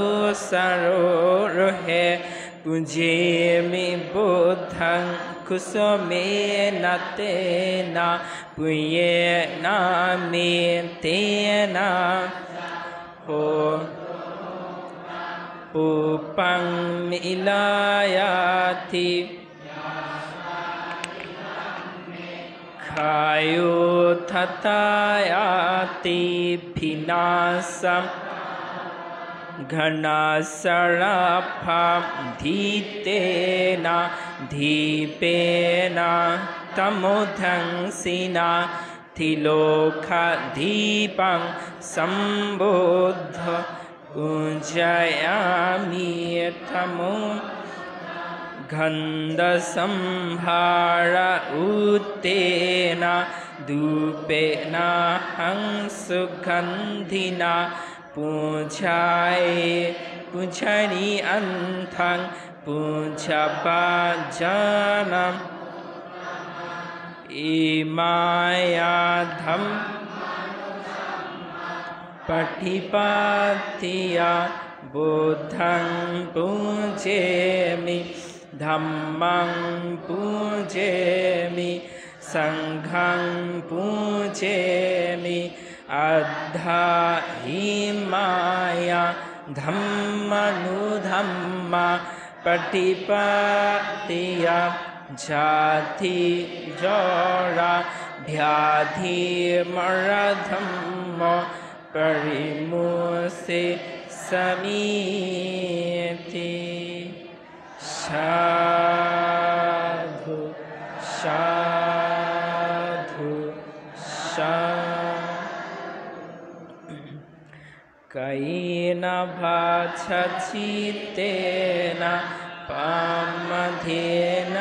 सरोरुहे पूजयामि बुद्धं कुसुमेन तेन पुयेन मे तेन हो उपं मिलायाति खायो तथायाति विनाशम् घनासरफं धीतेन धीपेन तमोधंसिना तिलोकदीपं सम्बोध पूजयामि तमो गन्धसंहार उतेन धूपेन हंसुगन्धिना पूजनी अन्थं पूजपाजनम् इमायाधं पठिपातिया बुद्धं पूजयामि धम्मं पूजयामि संघं पूजयामि अद्धा हिमाया धम्मनुधम्मा पटिपतिया जाति जोरा व्याधि मरधम्म परिमुसे समीति साधु साधु कैन भाच्छित्तेन पामधेन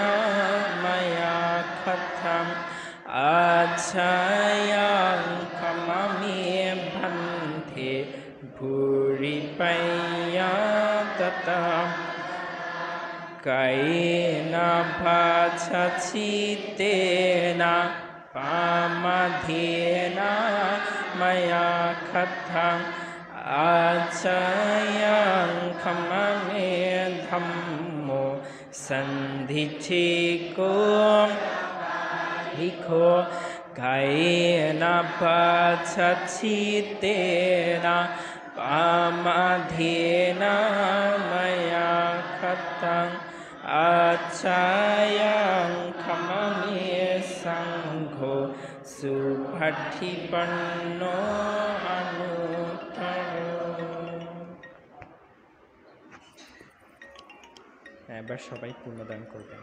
मया कथम् आच्छायां कममे भन्ते भूरिपया तथा कैन भाच्छित्तेन पामधेन मया कथम् आच्छायां कममे धम्मो sandhichiko hiko kaena pachachitena pamadhena maya khatang achayang khamami sangho suphathipanno anuttaro। এবার সবাই পূর্ণদান করবেন।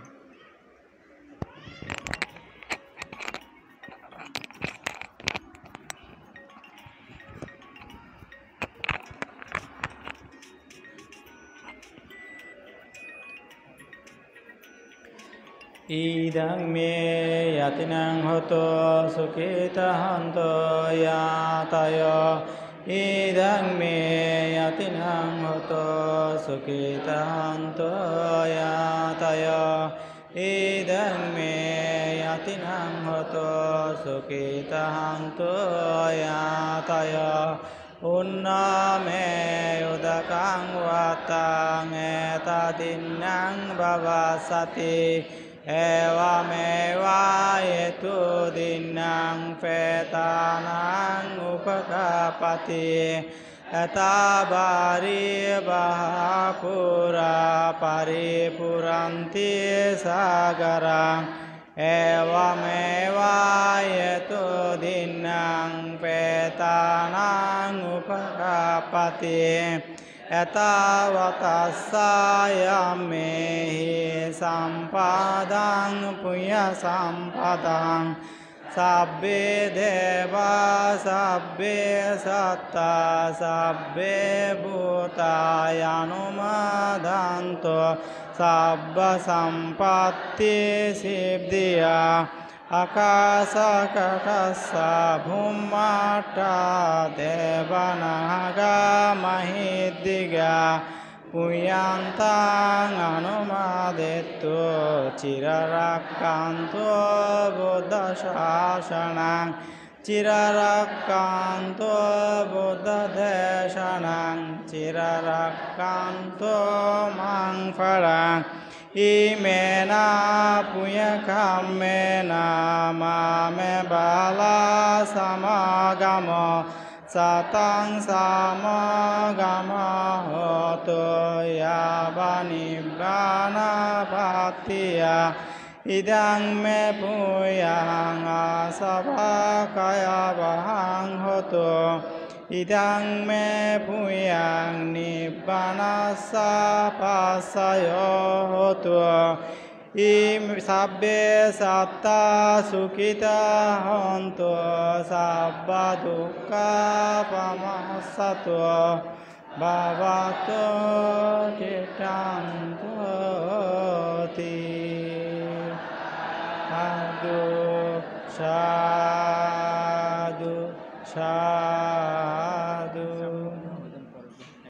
idang me yatinang hoto sukitahanto yatayo idang me yatinang hoto sukitahanto yatayo idang me yatinang hoto sukitahanto yatayo unname udakang watang etadinang bhavasati evameva yetu dinang petanang upakapati etabari bahapura paripuranti sagarang evameva yetu dinang petanang upakapati etavatassayamehi sampadang punya sampadang sabbe deva sabbe satta sabbe bhutayanumadanto sabba sampatti siddhya akasakatassa bhummata devanaga mahiddiga puyantang anumadetto chirarakkanto buddha shasanang chirarakkanto buddha deshanang chirarakkanto mangpharang imena puyakamena mame bala samagamo satang samagama hoto yabanibbana patiya idang me puyang asavakaya bahang hoto idang me puyang nibbanassa passayo hoto im sabbe satta sukita honto sabba dukkha pamassato bhavato cittantoti sadhu sadhu sadhu